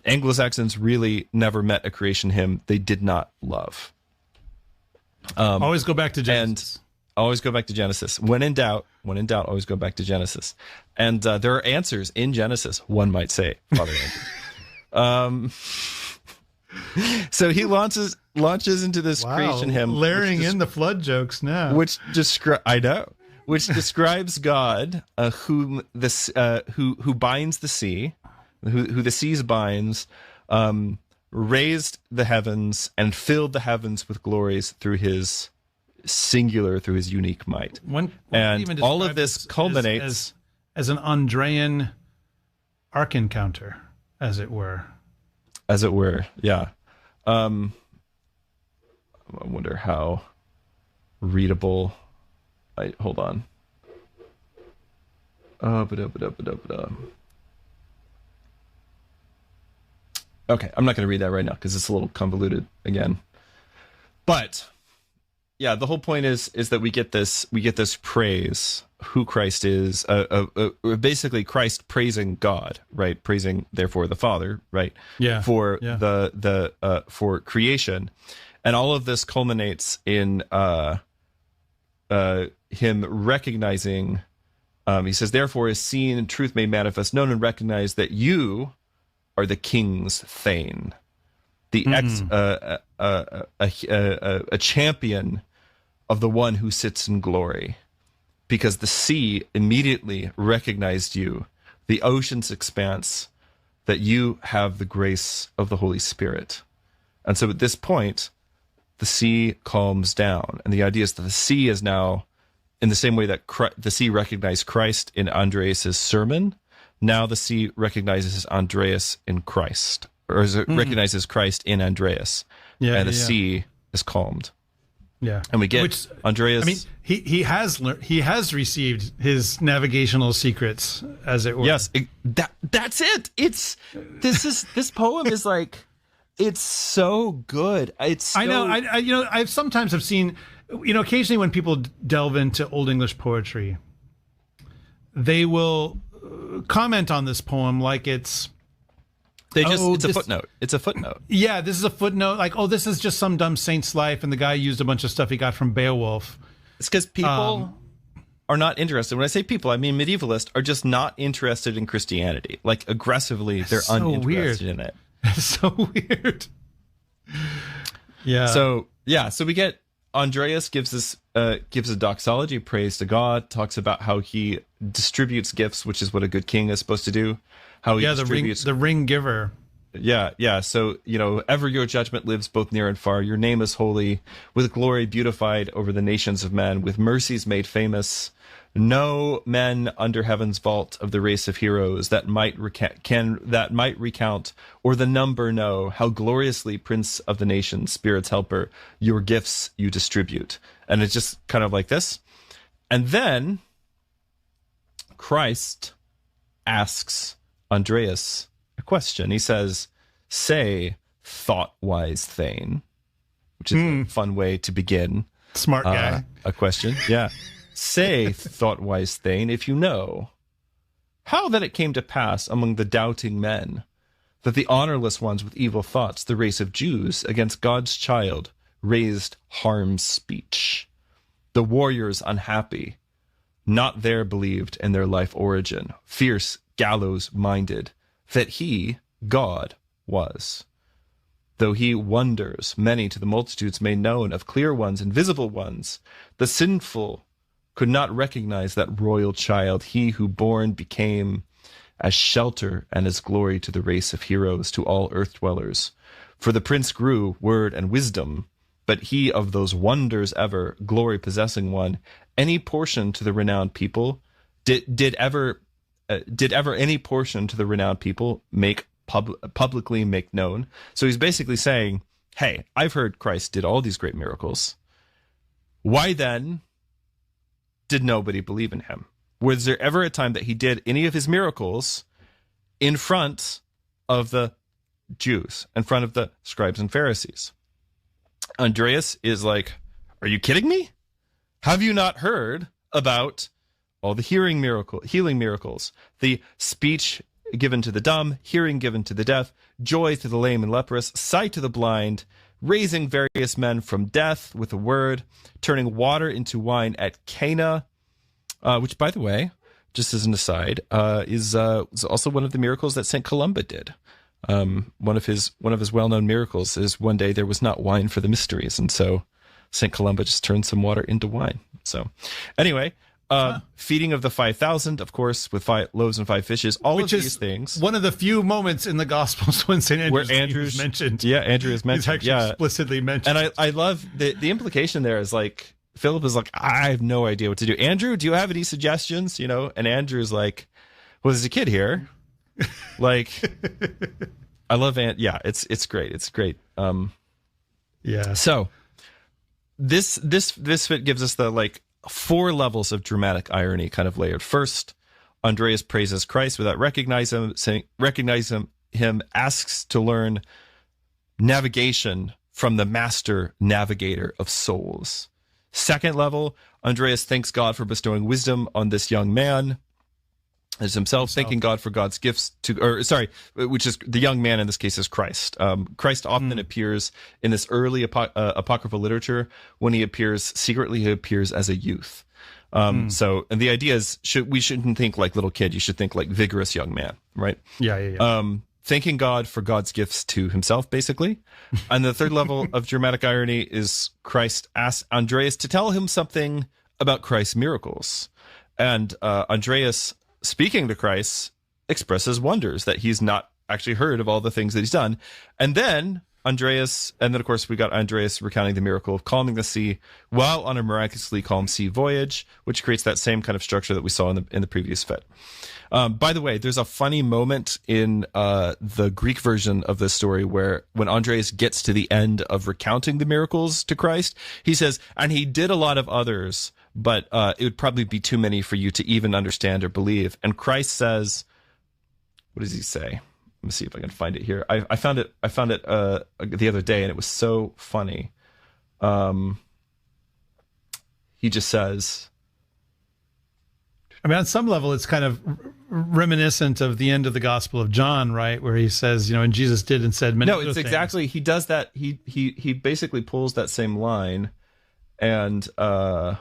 Anglo-Saxons really never met a creation hymn they did not love. Always go back to Genesis. Always go back to Genesis. When in doubt, always go back to Genesis. And there are answers in Genesis, one might say, Father Andrew. So he launches into this creation hymn, layering in the flood jokes now, which describes God, who binds the sea, who the seas binds, raised the heavens and filled the heavens with glories through his singular through his unique might. And all of this culminates as an Andrean ark encounter, as it were. As it were, yeah. I wonder how readable. Hold on. Okay, I'm not going to read that right now because it's a little convoluted again. But yeah, the whole point is that we get this praise, who Christ is, basically Christ praising God, right? Praising therefore the Father, right? Yeah. For for creation, and all of this culminates in him recognizing. He says, "Therefore is seen and truth made manifest, known and recognized that you are the King's Thane, the a champion of the one who sits in glory, because the sea immediately recognized you, the ocean's expanse, that you have the grace of the Holy Spirit." And so at this point, the sea calms down, and the idea is that the sea is now, in the same way that the sea recognized Christ in Andreas's sermon, now the sea recognizes Andreas in Christ, or recognizes Christ in Andreas, and the sea is calmed. Yeah, and we get Andreas. I mean, he has received his navigational secrets, as it were. Yes, that's it. This poem is like, it's so good. I know. I've sometimes have seen, occasionally when people delve into Old English poetry, they will comment on this poem like it's a footnote. It's a footnote. Yeah, this is a footnote. Like, this is just some dumb saint's life, and the guy used a bunch of stuff he got from Beowulf. It's because people are not interested. When I say people, I mean medievalists are just not interested in Christianity. Like, aggressively, they're uninterested in it. It's so weird. Yeah. So we get Andreas gives a doxology, praise to God, talks about how he distributes gifts, which is what a good king is supposed to do. How he distributes the ring giver. Yeah. So, ever your judgment lives both near and far. Your name is holy, with glory beautified over the nations of men, with mercies made famous. No men under heaven's vault of the race of heroes that might recount or the number know how gloriously, Prince of the nations, Spirit's helper, your gifts you distribute. And it's just kind of like this. And then Christ asks Andreas a question. He says, "Say, thought-wise Thane," which is a fun way to begin. Smart guy. A question. Yeah. "Say, thought-wise Thane, if you know how that it came to pass among the doubting men that the honorless ones with evil thoughts, the race of Jews, against God's child, raised harm's speech. The warriors unhappy, not there believed in their life origin, fierce gallows-minded, that he, God, was. Though he wonders many to the multitudes made known of clear ones and visible ones, the sinful could not recognize that royal child, he who born became as shelter and as glory to the race of heroes, to all earth dwellers. For the prince grew word and wisdom, but he of those wonders ever, glory possessing one, any portion to the renowned people, did ever any portion to the renowned people make publicly make known." So he's basically saying, hey, I've heard Christ did all these great miracles. Why then did nobody believe in him? Was there ever a time that he did any of his miracles in front of the Jews, in front of the scribes and Pharisees? Andreas is like, are you kidding me? Have you not heard about all the healing miracles, the speech given to the dumb, hearing given to the deaf, joy to the lame and leprous, sight to the blind, raising various men from death with a word, turning water into wine at Cana, which, by the way, just as an aside, is also one of the miracles that St. Columba did. One of his well-known miracles is one day there was not wine for the mysteries, and so St. Columba just turned some water into wine. So anyway, feeding of the 5,000, of course, with 5 loaves and 5 fishes, of these things. One of the few moments in the Gospels when St. Andrew is mentioned. Yeah, Andrew is mentioned. He's actually explicitly mentioned. And I love the implication there is like, Philip is like, I have no idea what to do. Andrew, do you have any suggestions? You know, and Andrew's like, well, there's a kid here. Like, I love yeah, it's great. It's great. Yeah. So this fit gives us the like 4 levels of dramatic irony kind of layered. First, Andreas praises Christ without recognizing him, asks to learn navigation from the master navigator of souls. Second level, Andreas thanks God for bestowing wisdom on this young man, as himself thanking God for God's gifts which is the young man in this case is Christ. Christ often appears in this early apocryphal literature. When he appears secretly, he appears as a youth. So, and the idea is, we shouldn't think like little kid. You should think like vigorous young man, right? Yeah. Thanking God for God's gifts to himself, basically. And the third level of dramatic irony is Christ asks Andreas to tell him something about Christ's miracles. And Andreas, speaking to Christ, expresses wonders that he's not actually heard of all the things that he's done. And then of course we got Andreas recounting the miracle of calming the sea while on a miraculously calm sea voyage, which creates that same kind of structure that we saw in the previous fit. By the way, there's a funny moment in the Greek version of this story where when Andreas gets to the end of recounting the miracles to Christ, he says, and he did a lot of others, but it would probably be too many for you to even understand or believe. And Christ says, what does he say? Let me see if I can find it here. I found it the other day, and it was so funny. He just says, I mean, on some level, it's kind of reminiscent of the end of the Gospel of John, right? Where he says, and Jesus did and said many other things. No, it's exactly, he does that. He basically pulls that same line, and oh,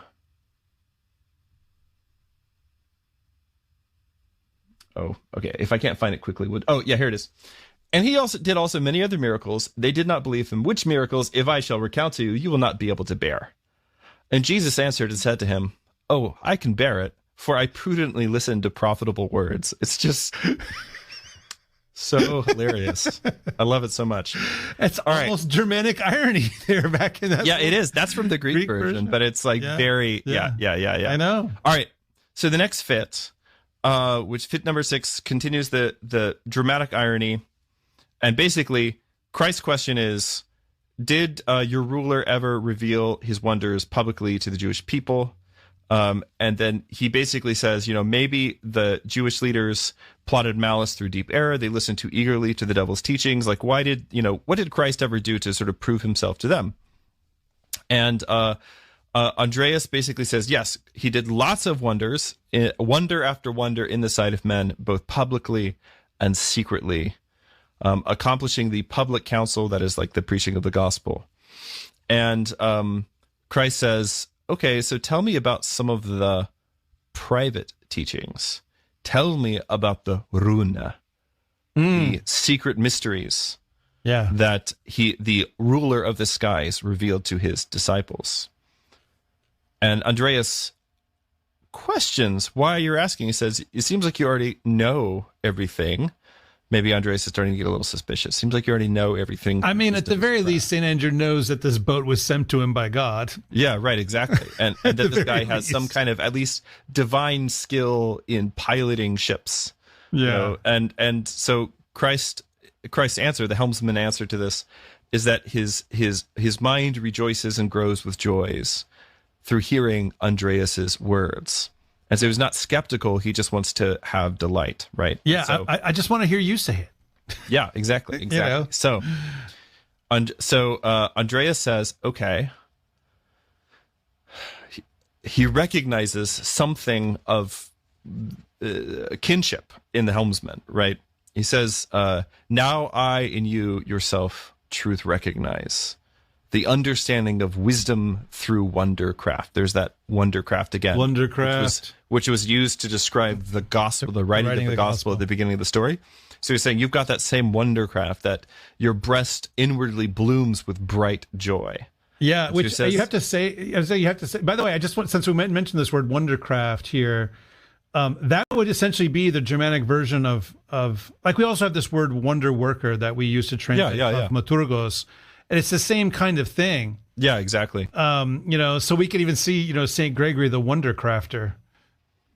okay. If I can't find it quickly, here it is. And he also did many other miracles. They did not believe him. Which miracles, if I shall recount to you, you will not be able to bear. And Jesus answered and said to him, oh, I can bear it, for I prudently listened to profitable words. It's just so hilarious. I love it so much. It's almost Germanic irony there back in that. Yeah, it is. That's from the Greek version, but it's like very, yeah. I know. All right. So the next fit, which fit number 6, continues the dramatic irony. And basically, Christ's question is, did your ruler ever reveal his wonders publicly to the Jewish people? And then he basically says, maybe the Jewish leaders plotted malice through deep error. They listened too eagerly to the devil's teachings. Like, what did Christ ever do to sort of prove himself to them? And Andreas basically says, yes, he did lots of wonders, wonder after wonder in the sight of men, both publicly and secretly, accomplishing the public counsel that is like the preaching of the gospel. And Christ says, okay, so tell me about some of the private teachings. Tell me about the runa, the secret mysteries that the ruler of the skies, revealed to his disciples. And Andreas questions why you're asking. He says, it seems like you already know everything. Maybe Andreas is starting to get a little suspicious. Seems like you already know everything. I mean, at the very least, St. Andrew knows that this boat was sent to him by God. Yeah, right, exactly. And that this guy has some kind of, at least, divine skill in piloting ships. Yeah. And so Christ's answer, the helmsman answer to this, is that his mind rejoices and grows with joys through hearing Andreas's words. And so he's not skeptical. He just wants to have delight, right? Yeah, so, I just want to hear you say it. Yeah, exactly. So Andreas says, okay, he recognizes something of kinship in the helmsman, right? He says, now I in you yourself truth recognize. The understanding of wisdom through wondercraft. There's that wondercraft again. Wondercraft. Which was used to describe the gospel, the writing of the gospel at the beginning of the story. So he's saying you've got that same wondercraft, that your breast inwardly blooms with bright joy. Yeah, which says, you have to say, by the way, I just want, since we mentioned this word wondercraft here, that would essentially be the Germanic version of like, we also have this word wonder worker that we use to translate thaumaturgos. And it's the same kind of thing. Yeah, exactly. So we can even see, St. Gregory the Wonder Crafter.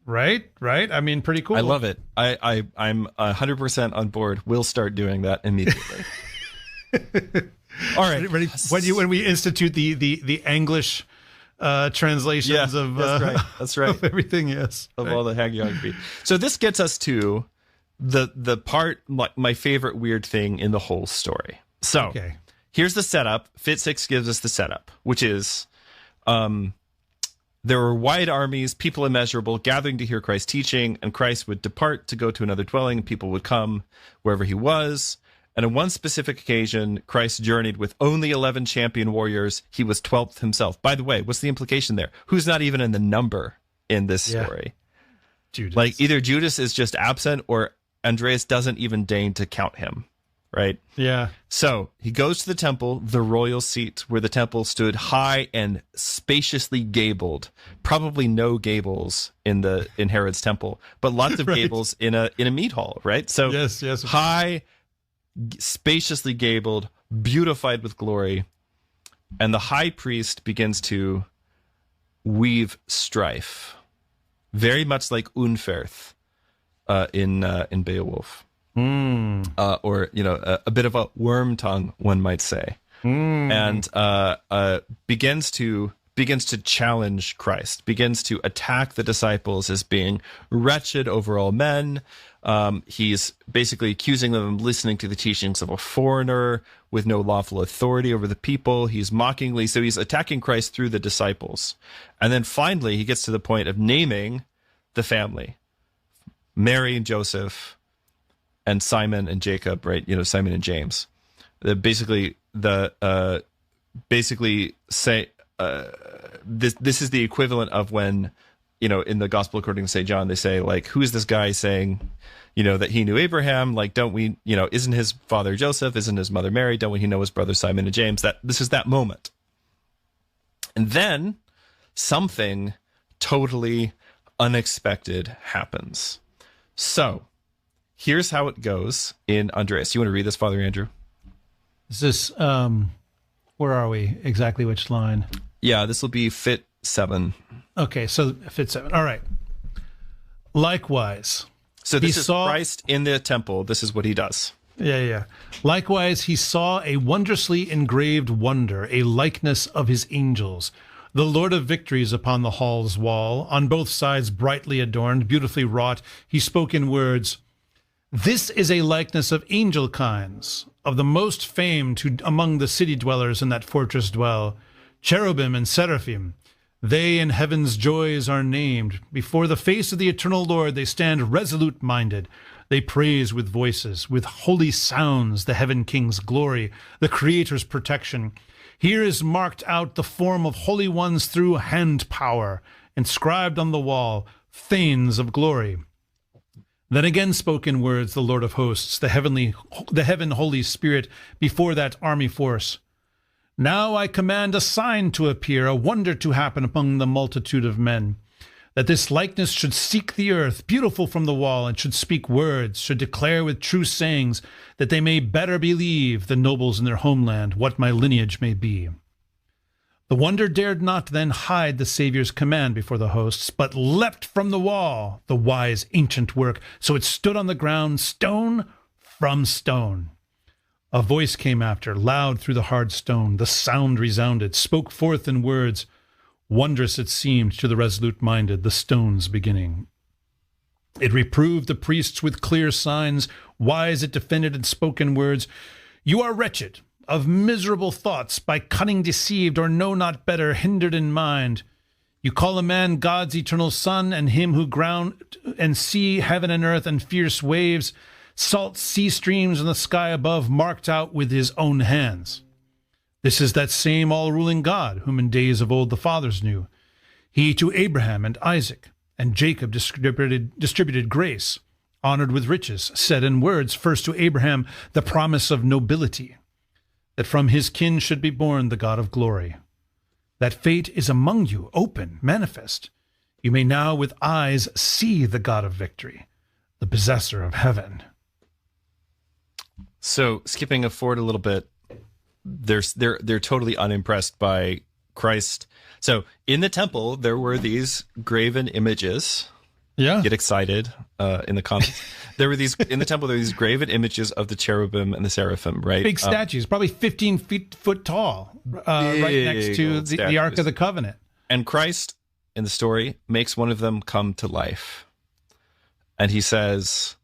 Right? I mean, pretty cool. I love it. I'm 100% on board. We'll start doing that immediately. All right. Ready? When we institute the English translations of that's right. of everything, yes. Of all the hagiography. So this gets us to the part, my favorite weird thing in the whole story. So here's the setup. Fit 6 gives us the setup, which is there were wide armies, people immeasurable, gathering to hear Christ's teaching, and Christ would depart to go to another dwelling, and people would come wherever he was. And on one specific occasion, Christ journeyed with only 11 champion warriors. He was 12th himself. By the way, what's the implication there? Who's not even in the number in this story? Judas. Like either Judas is just absent or Andreas doesn't even deign to count him, right? Yeah. So he goes to the temple, the royal seat, where the temple stood high and spaciously gabled. Probably no gables in Herod's temple, but lots of gables in a meat hall, right? So yes. High, spaciously gabled, beautified with glory, and the high priest begins to weave strife, very much like Unferth in Beowulf, or a bit of a worm tongue, one might say, and begins to challenge Christ, begins to attack the disciples as being wretched over all men. He's basically accusing them of listening to the teachings of a foreigner with no lawful authority over the people. He's he's attacking Christ through the disciples. And then finally, he gets to the point of naming the family, Mary and Joseph and Simon and Jacob, right? Simon and James. This is the equivalent of when, in the Gospel according to St. John, they say, like, who is this guy saying, that he knew Abraham? Like, don't we, isn't his father Joseph? Isn't his mother Mary? Don't we know his brother Simon and James? This is that moment. And then something totally unexpected happens. So here's how it goes in Andreas. You want to read this, Father Andrew? Is this, where are we? Exactly which line? Yeah, this will be Fit 7. Okay, so Fit 7. All right. Likewise. So this is Christ in the temple. This is what he does. Yeah. Likewise, he saw a wondrously engraved wonder, a likeness of his angels. The Lord of victories upon the hall's wall, on both sides brightly adorned, beautifully wrought, he spoke in words, "This is a likeness of angel kinds, of the most famed who among the city dwellers in that fortress dwell, cherubim and seraphim. They in heaven's joys are named. Before the face of the eternal Lord they stand resolute-minded. They praise with voices, with holy sounds, the heaven king's glory, the Creator's protection. Here is marked out the form of holy ones through hand power, inscribed on the wall, thanes of glory." Then again spoke in words the Lord of hosts, the heaven Holy Spirit, before that army force. "Now I command a sign to appear, a wonder to happen among the multitude of men, that this likeness should seek the earth, beautiful from the wall, and should speak words, should declare with true sayings, that they may better believe, the nobles in their homeland, what my lineage may be." The wonder dared not then hide the Saviour's command before the hosts, but leapt from the wall, the wise ancient work, so it stood on the ground, stone from stone. A voice came after, loud through the hard stone. The sound resounded, spoke forth in words. Wondrous it seemed to the resolute-minded, the stone's beginning. It reproved the priests with clear signs. Wise it defended in spoken words. "You are wretched, of miserable thoughts, by cunning deceived, or know not better, hindered in mind. You call a man God's eternal son, and him who ground and sea, heaven and earth, and fierce waves, salt sea streams and the sky above, marked out with his own hands. This is that same all-ruling God, whom in days of old the fathers knew. He to Abraham and Isaac and Jacob distributed grace, honored with riches, said in words, first to Abraham the promise of nobility, that from his kin should be born the God of glory. That fate is among you, open, manifest. You may now with eyes see the God of victory, the possessor of heaven." So skipping forward a little bit, they're totally unimpressed by Christ. So in the temple, there were these graven images. Yeah. Get excited in the comments. There were these in the temple. There were these graven images of the cherubim and the seraphim, right? Big statues, probably 15 foot tall, right next to the Ark of the Covenant. And Christ, in the story, makes one of them come to life. And he says,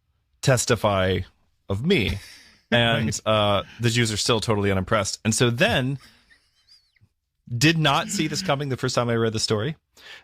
testify of me. And the Jews are still totally unimpressed. And so then, did not see this coming the first time I read the story.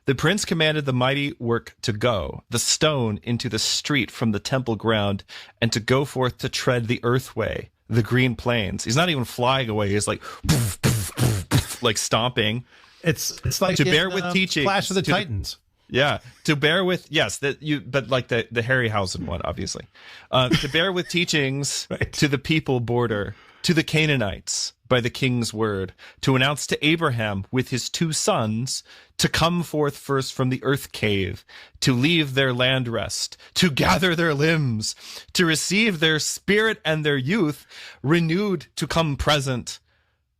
The prince commanded the mighty work to go, the stone into the street from the temple ground, and to go forth to tread the earthway, the green plains. He's not even flying away. He's like, poof, poof, poof, poof, like stomping. It's like to bear with teaching. Clash of the Titans. Yeah, to bear with, yes, but like the Harryhausen one, obviously. To bear with teachings right. to the people border, to the Canaanites by the king's word, to announce to Abraham with his 2 sons to come forth first from the earth cave, to leave their land rest, to gather their limbs, to receive their spirit and their youth renewed, to come present.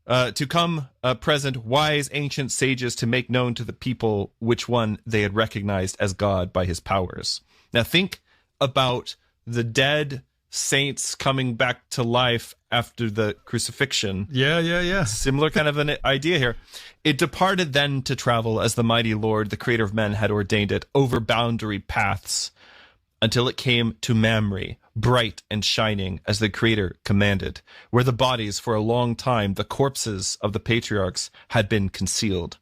Present wise ancient sages to make known to the people which one they had recognized as God by his powers. Now think about the dead saints coming back to life after the crucifixion. Yeah. Similar kind of an idea here. It departed then to travel as the mighty Lord, the creator of men, had ordained it, over boundary paths, until it came to Mamre, bright and shining as the Creator commanded, where the bodies for a long time, the corpses of the patriarchs, had been concealed.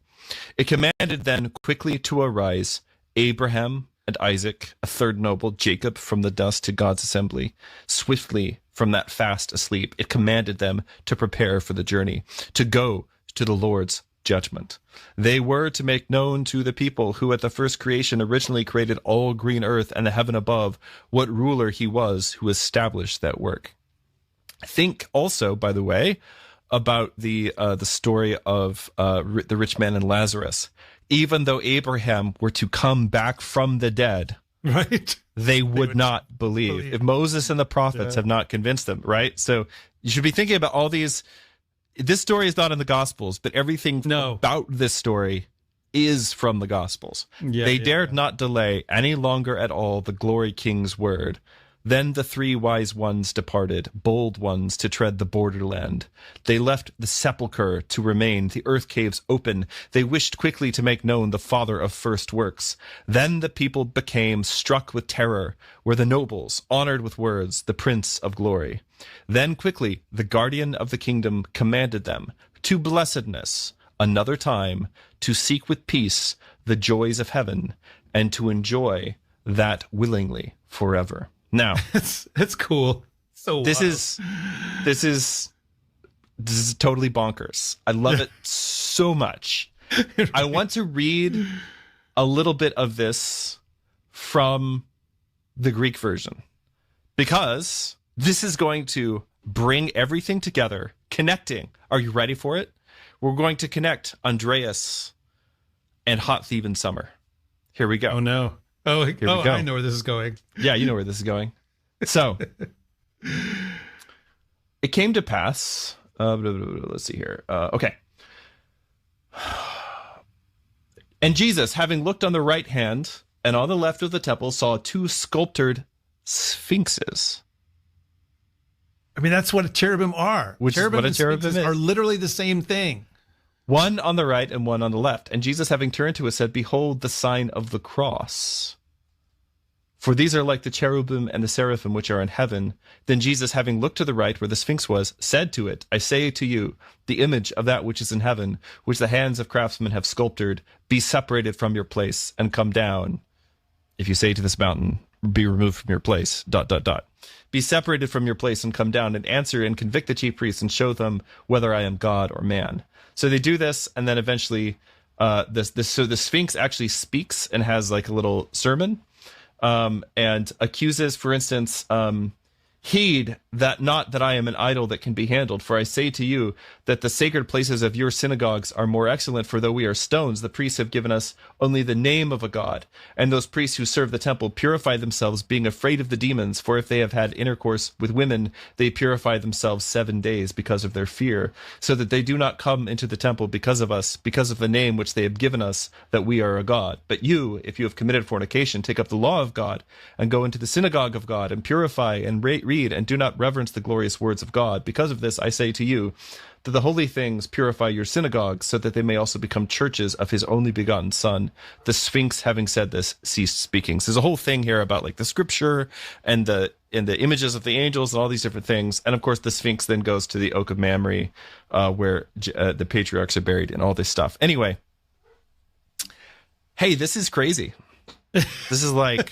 It commanded then quickly to arise Abraham and Isaac, a third noble, Jacob from the dust to God's assembly. Swiftly from that fast asleep, it commanded them to prepare for the journey, to go to the Lord's judgment. They were to make known to the people who at the first creation originally created all green earth and the heaven above, what ruler he was who established that work. Think also, by the way, about the story of the rich man and Lazarus. Even though Abraham were to come back from the dead, right, they would not believe. If Moses and the prophets have not convinced them, right? So you should be thinking about all these. This story is not in the Gospels, but everything about this story is from the Gospels. They dared not delay any longer at all the glory king's word. Then the 3 wise ones departed, bold ones, to tread the borderland. They left the sepulchre to remain, the earth caves open. They wished quickly to make known the Father of first works. Then the people became struck with terror, were the nobles, honored with words, the Prince of Glory. Then quickly the guardian of the kingdom commanded them to blessedness, another time, to seek with peace the joys of heaven, and to enjoy that willingly forever. Now, it's cool. So this is totally bonkers. I love it so much. I want to read a little bit of this from the Greek version, because this is going to bring everything together, connecting. Are you ready for it? We're going to connect Andreas and Hot Thief in Summer. Here we go. Oh, no. Oh, I know where this is going. Yeah, you know where this is going. So, it came to pass. Let's see here. Okay. And Jesus, having looked on the right hand and on the left of the temple, saw 2 sculptured sphinxes. I mean, that's what a cherubim are. Cherubim and sphinxes are literally the same thing. One on the right and one on the left. And Jesus, having turned to us, said, behold the sign of the cross. For these are like the cherubim and the seraphim which are in heaven. Then Jesus, having looked to the right where the sphinx was, said to it, I say to you, the image of that which is in heaven, which the hands of craftsmen have sculptured, be separated from your place and come down. If you say to this mountain, be removed from your place, ... Be separated from your place and come down and answer and convict the chief priests and show them whether I am God or man. So they do this, and then eventually so the Sphinx actually speaks and has like a little sermon, and accuses, for instance, Heed that not that I am an idol that can be handled, for I say to you that the sacred places of your synagogues are more excellent, for though we are stones, the priests have given us only the name of a God. And those priests who serve the temple purify themselves, being afraid of the demons, for if they have had intercourse with women, they purify themselves 7 days because of their fear, so that they do not come into the temple because of us, because of the name which they have given us, that we are a God. But you, if you have committed fornication, take up the law of God, and go into the synagogue of God, and purify and read, and do not reverence the glorious words of God. Because of this, I say to you, that the holy things purify your synagogues, so that they may also become churches of his only begotten Son. The Sphinx, having said this, ceased speaking. So there's a whole thing here about like the scripture and the images of the angels and all these different things. And of course, the Sphinx then goes to the Oak of Mamre, where the patriarchs are buried and all this stuff. Anyway, hey, this is crazy. This is a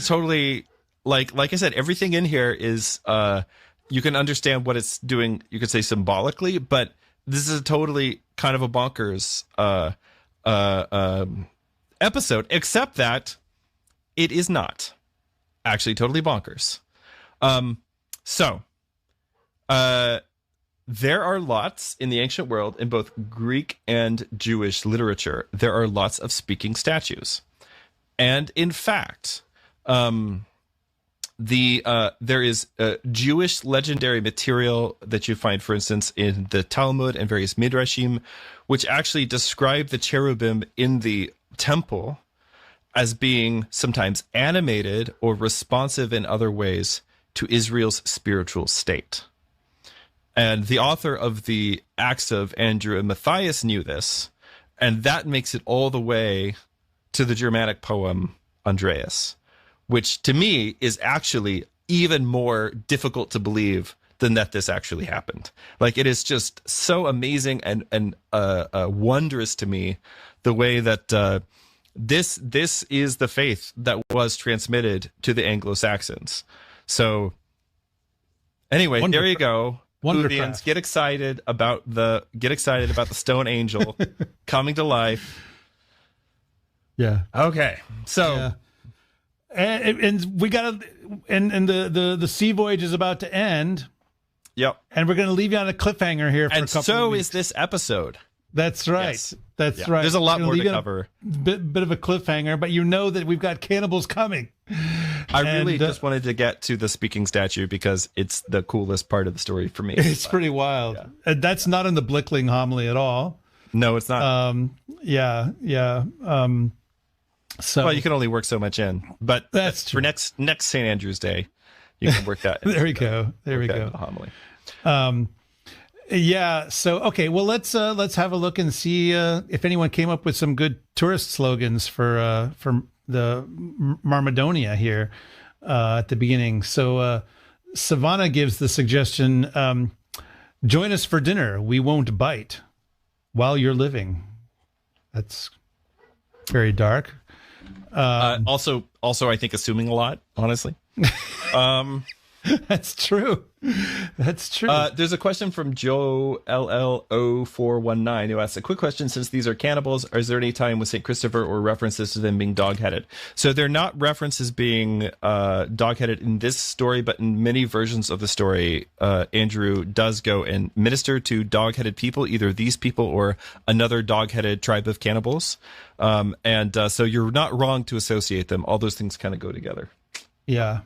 totally like I said, everything in here is you can understand what it's doing, you could say symbolically, but this is a totally kind of a bonkers episode, except that it is not actually totally bonkers. There are lots in the ancient world, in both Greek and Jewish literature, there are lots of speaking statues. And in fact, there is Jewish legendary material that you find, for instance, in the Talmud and various midrashim, which actually describe the cherubim in the temple as being sometimes animated or responsive in other ways to Israel's spiritual state. And the author of the Acts of Andrew and Matthias knew this, and that makes it all the way to the Germanic poem Andreas, which to me is actually even more difficult to believe than that this actually happened. Like, it is just so amazing and wondrous to me the way that this is the faith that was transmitted to the Anglo-Saxons. So anyway, there you go. Wonderful. Get excited about the stone angel coming to life. Yeah. Okay. So. Yeah. And we got and the sea voyage is about to end. Yep. And we're going to leave you on a cliffhanger here for a couple of weeks. Is this episode. That's right. Yes. That's right. There's a lot more to cover. Bit of a cliffhanger, but you know that we've got cannibals coming. I really just wanted to get to the speaking statue because it's the coolest part of the story for me. It's pretty wild. Yeah. That's not in the Blickling homily at all. No, it's not. Yeah. So, well, you can only work so much in, but that's true. For next St. Andrew's Day, you can work that. There we go. There we go. The homily. Yeah. So, okay. Well, let's have a look and see if anyone came up with some good tourist slogans for the Marmidonia here at the beginning. So, Savannah gives the suggestion: "Join us for dinner. We won't bite while you're living." That's very dark. Also, I think assuming a lot, honestly. That's true. That's true. There's a question from Joe LL0419 who asks, a quick question, since these are cannibals, is there any time with St. Christopher or references to them being dog-headed? So they're not references being dog-headed in this story, but in many versions of the story, Andrew does go and minister to dog-headed people, either these people or another dog-headed tribe of cannibals. So you're not wrong to associate them. All those things kind of go together. Yeah.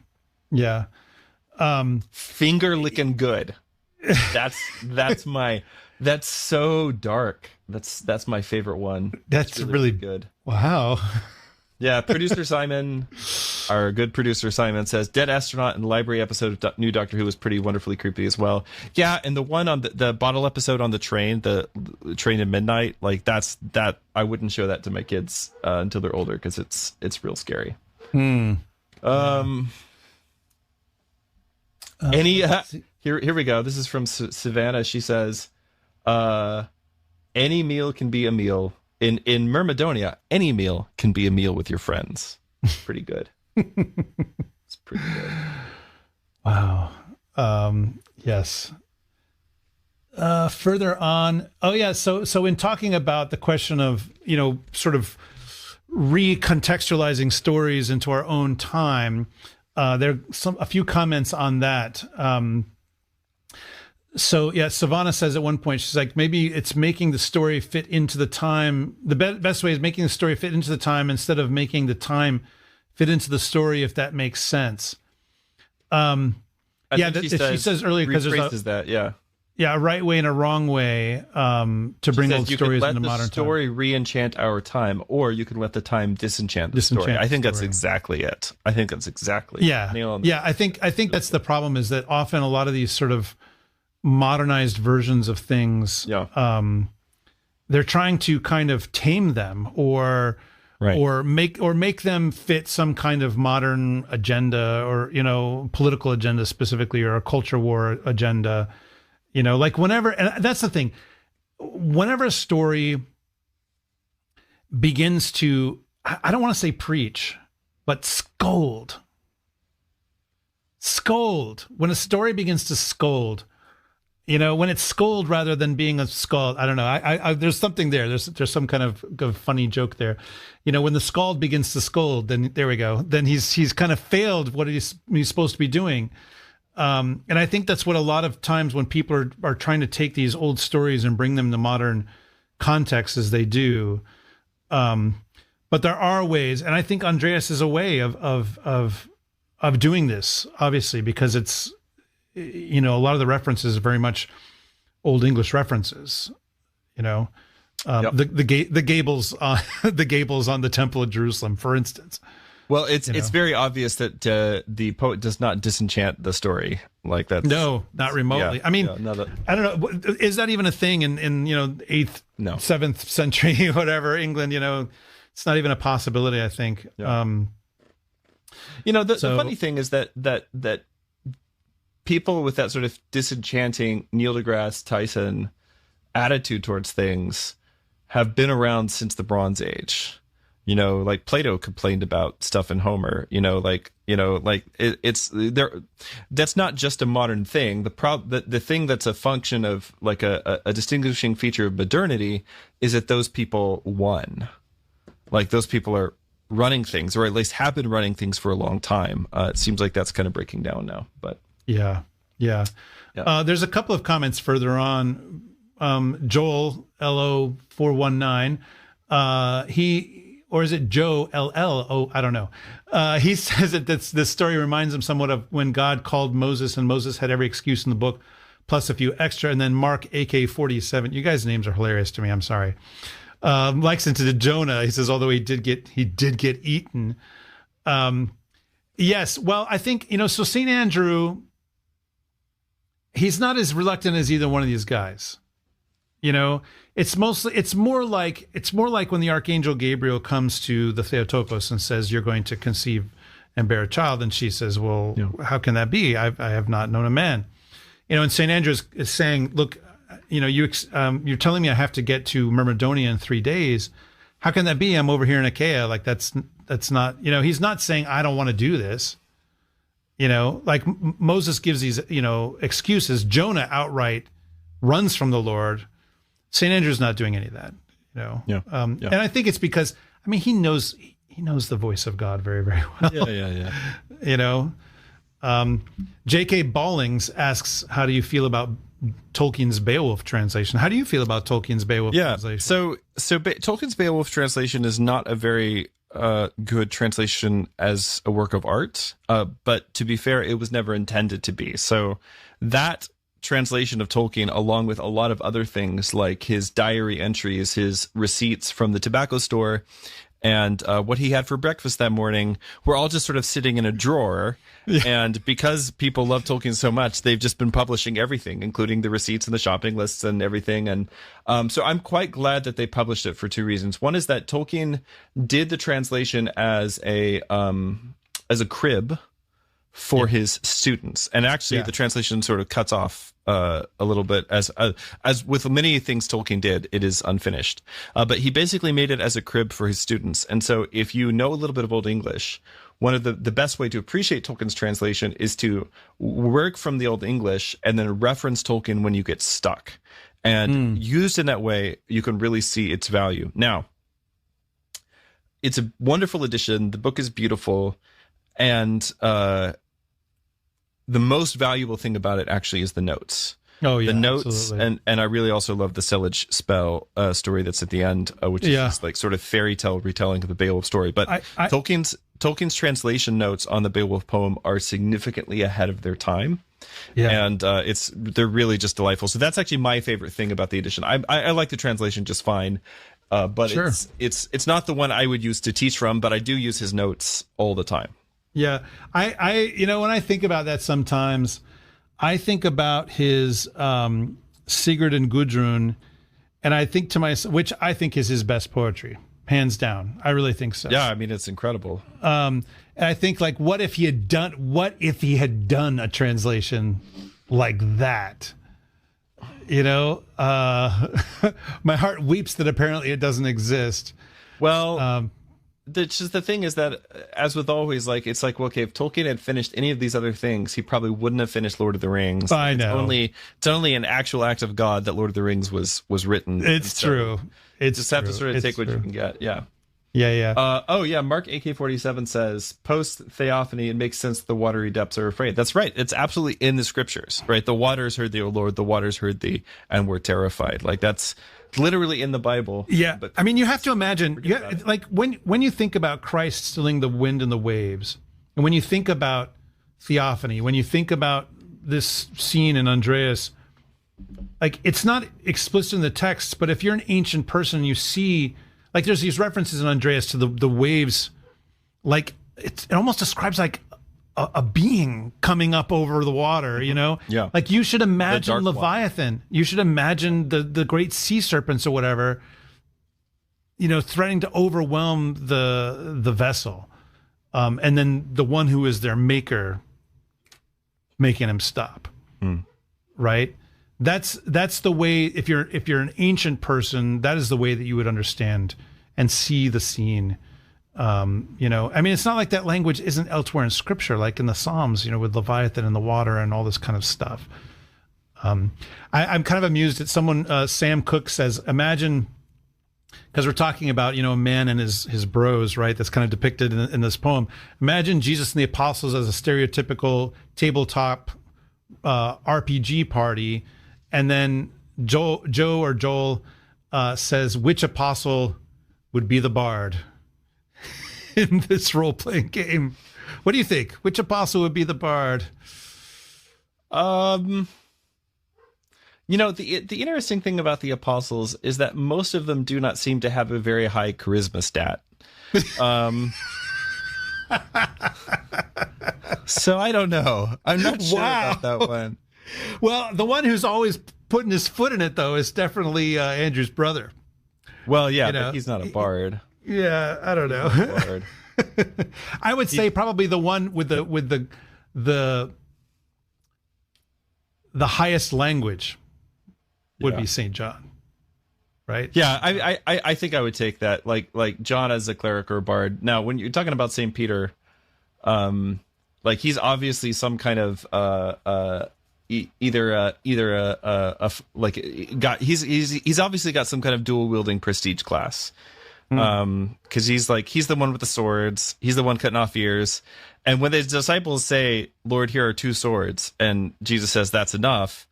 Finger licking good. That's so dark. That's my favorite one. That's really good. Wow. Yeah. Producer Simon, our good producer Simon, says Dead Astronaut and Library episode of New Doctor Who was pretty wonderfully creepy as well. Yeah. And the one on the bottle episode on the train, the train at midnight, like that I wouldn't show that to my kids until they're older, because it's real scary. Here we go. This is from Savannah. She says, any meal can be a meal. In Marmidonia, any meal can be a meal with your friends. Pretty good. It's pretty good. Wow. Yes. Further on. Oh yeah. So in talking about the question of, sort of recontextualizing stories into our own time, There are a few comments on that. So yeah, Savannah says at one point, she's like, maybe it's making the story fit into the time. The best way is making the story fit into the time instead of making the time fit into the story, if that makes sense. She says earlier, because there's a right way and a wrong way to bring old stories into modern time. You can let the story re-enchant our time, or you can let the time disenchant the story. I think that's exactly it. I think that's exactly I think that's the problem, is that often a lot of these sort of modernized versions of things, they're trying to kind of tame them or make them fit some kind of modern agenda, or political agenda specifically, or a culture war agenda. Like whenever, and that's the thing, whenever a story begins to, I don't want to say preach, but scold. When a story begins to scold, when it's scold rather than being a scald, I don't know. I there's something there. There's some kind of funny joke there. When the scald begins to scold, then there we go. Then he's kind of failed what he's supposed to be doing. And I think that's what a lot of times when people are trying to take these old stories and bring them to modern context, as they do. But there are ways, and I think Andreas is a way of doing this, obviously, because it's, a lot of the references are very much Old English references, the gables, the gables on the Temple of Jerusalem, for instance. Well, it's very obvious that the poet does not disenchant the story like that. No, not remotely. Yeah, I mean, I don't know. Is that even a thing in 8th, 7th century, whatever, England? It's not even a possibility, I think. Yeah. The funny thing is that people with that sort of disenchanting Neil deGrasse Tyson attitude towards things have been around since the Bronze Age. Like Plato complained about stuff in Homer, it's there. That's not just a modern thing. The thing that's a function of like a distinguishing feature of modernity is that those people won. Like those people are running things, or at least have been running things for a long time. It seems like that's kind of breaking down now, but yeah. There's a couple of comments further on. Joel LO419, or is it Joe LL? Oh, I don't know. He says that this story reminds him somewhat of when God called Moses, and Moses had every excuse in the book, plus a few extra. And then Mark AK-47. You guys' names are hilarious to me. I'm sorry. Lexington to Jonah. He says, although he did get eaten. Yes. Well, I think, so St. Andrew, he's not as reluctant as either one of these guys. It's more like when the Archangel Gabriel comes to the Theotokos and says, you're going to conceive and bear a child. And she says, well, how can that be? I have not known a man. And St. Andrew is saying, look, you're telling me I have to get to Marmidonia in 3 days. How can that be? I'm over here in Achaia. Like that's not, he's not saying I don't want to do this. Like Moses gives these, excuses. Jonah outright runs from the Lord. St. Andrew's not doing any of that, And I think it's because, he knows the voice of God very, very well. Yeah. J.K. Ballings asks, how do you feel about Tolkien's Beowulf translation? How do you feel about Tolkien's Beowulf translation? So Tolkien's Beowulf translation is not a very good translation as a work of art, but to be fair, it was never intended to be. So that translation of Tolkien, along with a lot of other things like his diary entries, his receipts from the tobacco store, and what he had for breakfast that morning, were all just sort of sitting in a drawer. And because people love Tolkien so much, they've just been publishing everything, including the receipts and the shopping lists and everything. And so I'm quite glad that they published it for two reasons. One is that Tolkien did the translation as a crib for his students, and actually the translation sort of cuts off a little bit, as with many things Tolkien did, it is unfinished, but he basically made it as a crib for his students. And so if you know a little bit of Old English, one of the best way to appreciate Tolkien's translation is to work from the Old English and then reference Tolkien when you get stuck, and used in that way you can really see its value. Now, it's a wonderful edition, the book is beautiful. And the most valuable thing about it actually is the notes. Oh yeah, the notes, absolutely. and I really also love the Sellage spell story that's at the end, which is just like sort of fairy tale retelling of the Beowulf story. But Tolkien's translation notes on the Beowulf poem are significantly ahead of their time. Yeah, and they're really just delightful. So that's actually my favorite thing about the edition. I like the translation just fine, but sure. it's not the one I would use to teach from, but I do use his notes all the time. Yeah, I when I think about that sometimes, I think about his Sigurd and Gudrun, and I think to myself, which I think is his best poetry, hands down. I really think so. Yeah, I mean, it's incredible. And I think, like, what if he had done a translation like that? You know, my heart weeps that apparently it doesn't exist. Well, the thing is that, as with always, like, it's like, well, okay, if Tolkien had finished any of these other things, he probably wouldn't have finished Lord of the Rings. I know. It's only an actual act of God that Lord of the Rings was written. It's true. It's just have to sort of take what you can get. Yeah. Yeah. Oh yeah. Mark AK-47 says, post theophany, it makes sense that the watery depths are afraid. That's right. It's absolutely in the scriptures, right? The waters heard thee, O Lord. The waters heard thee and were terrified. Like, that's literally in the Bible. Yeah. But I mean, you have to imagine, like, when you think about Christ stilling the wind and the waves, and when you think about theophany, when you think about this scene in Andreas, like, it's not explicit in the text, but if you're an ancient person, you see, like, there's these references in Andreas to the waves, like, it almost describes like a being coming up over the water, you know? Yeah. Like, you should imagine Leviathan. One. You should imagine the great sea serpents or whatever, you know, threatening to overwhelm the vessel. And then the one who is their maker making him stop. Right? That's the way, if you're an ancient person, that is the way that you would understand and see the scene. You know, I mean, it's not like that language isn't elsewhere in scripture, like in the Psalms, you know, with Leviathan and the water and all this kind of stuff. I'm kind of amused at someone, Sam Cook says, imagine, because we're talking about, you know, a man and his bros, right? That's kind of depicted in this poem. Imagine Jesus and the apostles as a stereotypical tabletop RPG party. And then Joel says, which apostle would be the bard in this role-playing game? What do you think? Which apostle would be the bard? You know, the interesting thing about the apostles is that most of them do not seem to have a very high charisma stat. So I don't know. I'm not sure about that one. Well, the one who's always putting his foot in it, though, is definitely Andrew's brother. Well, yeah, you know, but he's not a bard. Yeah, I don't know. Bard. I would say probably the one with the highest language would be St. John, right? Yeah, I think I would take that, like John as a cleric or a bard. Now, when you're talking about St. Peter, like, he's obviously some kind of he's obviously got some kind of dual wielding prestige class, because he's the one with the swords, he's the one cutting off ears, and when the disciples say, Lord, here are 2 swords, and Jesus says that's enough,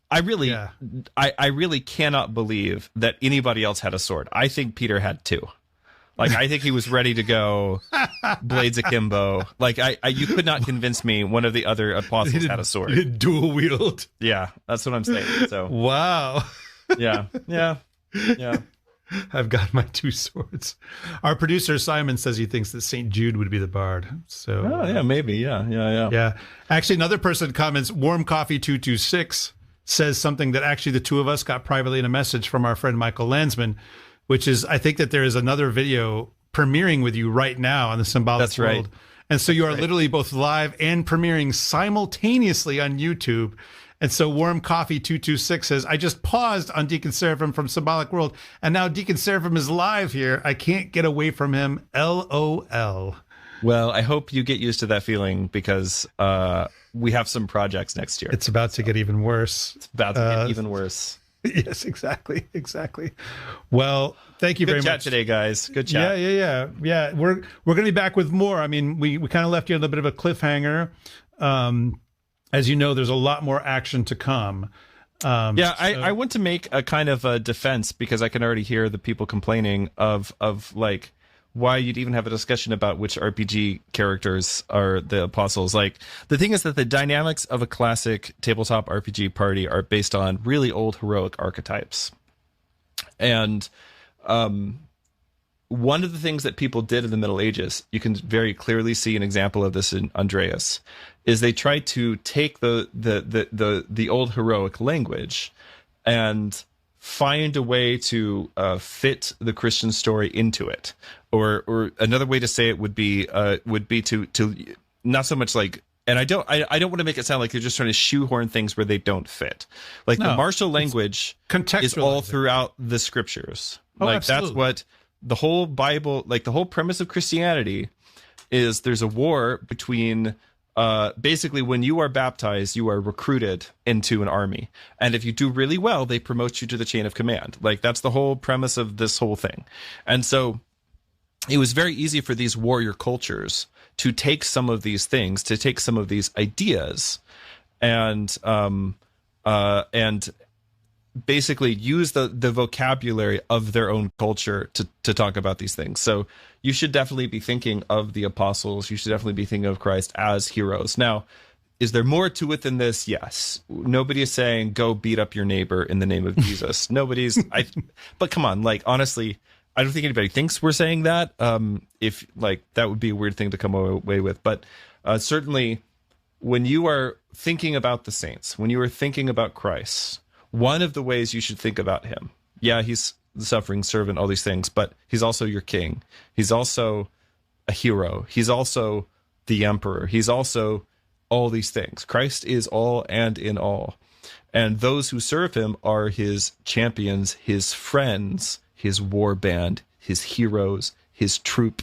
I really cannot believe that anybody else had a sword. I think Peter had 2. Like, I think he was ready to go blades akimbo. Like, you could not convince me one of the other apostles had a sword. He did dual wield. Yeah, that's what I'm saying. So wow. Yeah. I've got my 2 swords. Our producer Simon says he thinks that St. Jude would be the bard. So yeah, maybe. Yeah. Actually, another person comments, Warm Coffee 226 says something that actually the 2 of us got privately in a message from our friend Michael Landsman, which is, I think that there is another video premiering with you right now on the Symbolic World. Right. And so you are literally both live and premiering simultaneously on YouTube. And so Warm Coffee 226 says, I just paused on Deacon Seraphim from Symbolic World, and now Deacon Seraphim is live here. I can't get away from him. LOL. Well, I hope you get used to that feeling, because we have some projects next year. It's about to get even worse. It's about to get even worse. Yes, exactly. Well, thank you very Good chat much today, guys. Good chat. Yeah. We're going to be back with more. I mean, we kind of left you a little bit of a cliffhanger. As you know, there's a lot more action to come. I want to make a kind of a defense, because I can already hear the people complaining of like why you'd even have a discussion about which RPG characters are the apostles. Like, the thing is that the dynamics of a classic tabletop RPG party are based on really old heroic archetypes. And one of the things that people did in the Middle Ages, you can very clearly see an example of this in Andreas, is they tried to take the old heroic language and find a way to fit the Christian story into it. Or another way to say it would be to not so much like, and I don't want to make it sound like you're just trying to shoehorn things where they don't fit. Like, the martial language is all throughout the scriptures. Like, absolutely. that's what the whole Bible, like the whole premise of Christianity is. There's a war between basically, when you are baptized, you are recruited into an army. And if you do really well, they promote you to the chain of command. Like, that's the whole premise of this whole thing. And so it was very easy for these warrior cultures to take some of these things, to take some of these ideas, and basically use the vocabulary of their own culture to talk about these things. So you should definitely be thinking of the apostles. You should definitely be thinking of Christ as heroes. Now, is there more to it than this? Yes. Nobody is saying go beat up your neighbor in the name of Jesus. But come on, like, honestly, I don't think anybody thinks we're saying that. If, like, that would be a weird thing to come away with. But certainly, when you are thinking about the saints, when you are thinking about Christ, one of the ways you should think about him, yeah, he's the suffering servant, all these things, but he's also your king. He's also a hero. He's also the emperor. He's also all these things. Christ is all and in all. And those who serve him are his champions, his friends, his war band, his heroes, his troop,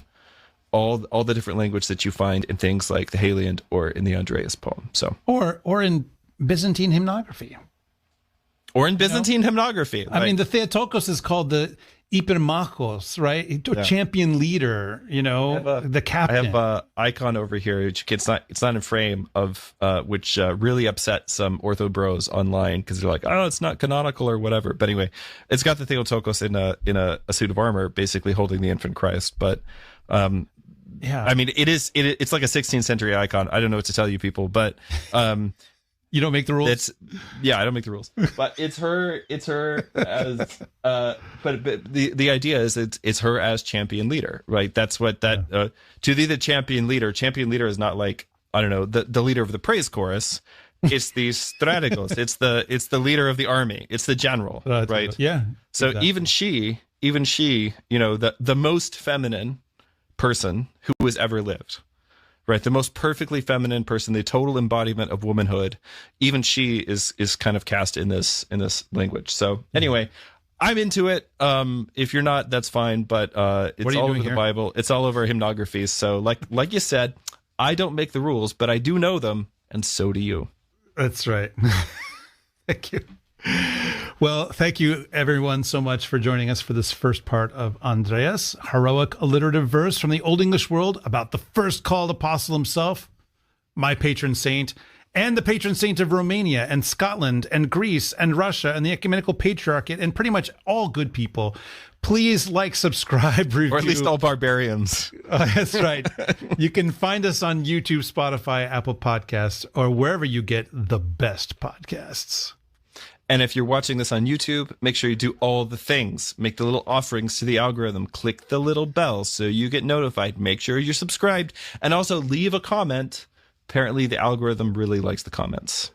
all the different language that you find in things like the Heliand or in the Andreas poem. So, or in Byzantine hymnography. Or in Byzantine hymnography. I mean, the Theotokos is called the Hypermachos, right? Champion leader, the captain. I have an icon over here. It's not in frame of which really upset some ortho bros online, because they're like, oh, it's not canonical or whatever. But anyway, it's got the Theotokos in a suit of armor, basically holding the infant Christ. But yeah, I mean, it's like a 16th century icon. I don't know what to tell you people, but you don't make the rules. I don't make the rules. But it's her as but the idea is it's her as champion leader, right? That's what to thee the champion leader. Champion leader is not like, I don't know, the leader of the praise chorus. It's the strategos. it's the leader of the army. It's the general, right? Yeah. So exactly. even she, the most feminine person who has ever lived. Right, the most perfectly feminine person, the total embodiment of womanhood. Even she is kind of cast in this language. So anyway, I'm into it. If you're not, that's fine. But it's all over the Bible. It's all over hymnographies. So like you said, I don't make the rules, but I do know them, and so do you. That's right. Thank you. Well, thank you everyone so much for joining us for this first part of Andreas, heroic alliterative verse from the Old English world about the first called apostle himself, my patron saint, and the patron saint of Romania and Scotland and Greece and Russia and the ecumenical patriarchate and pretty much all good people. Please like, subscribe, review. Or at least all barbarians. That's right. You can find us on YouTube, Spotify, Apple Podcasts, or wherever you get the best podcasts. And if you're watching this on YouTube, make sure you do all the things. Make the little offerings to the algorithm. Click the little bell so you get notified. Make sure you're subscribed. And also leave a comment. Apparently, the algorithm really likes the comments.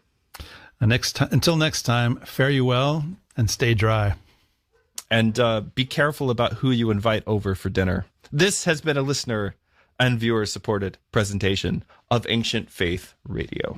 Until next time, fare you well and stay dry. And be careful about who you invite over for dinner. This has been a listener and viewer-supported presentation of Ancient Faith Radio.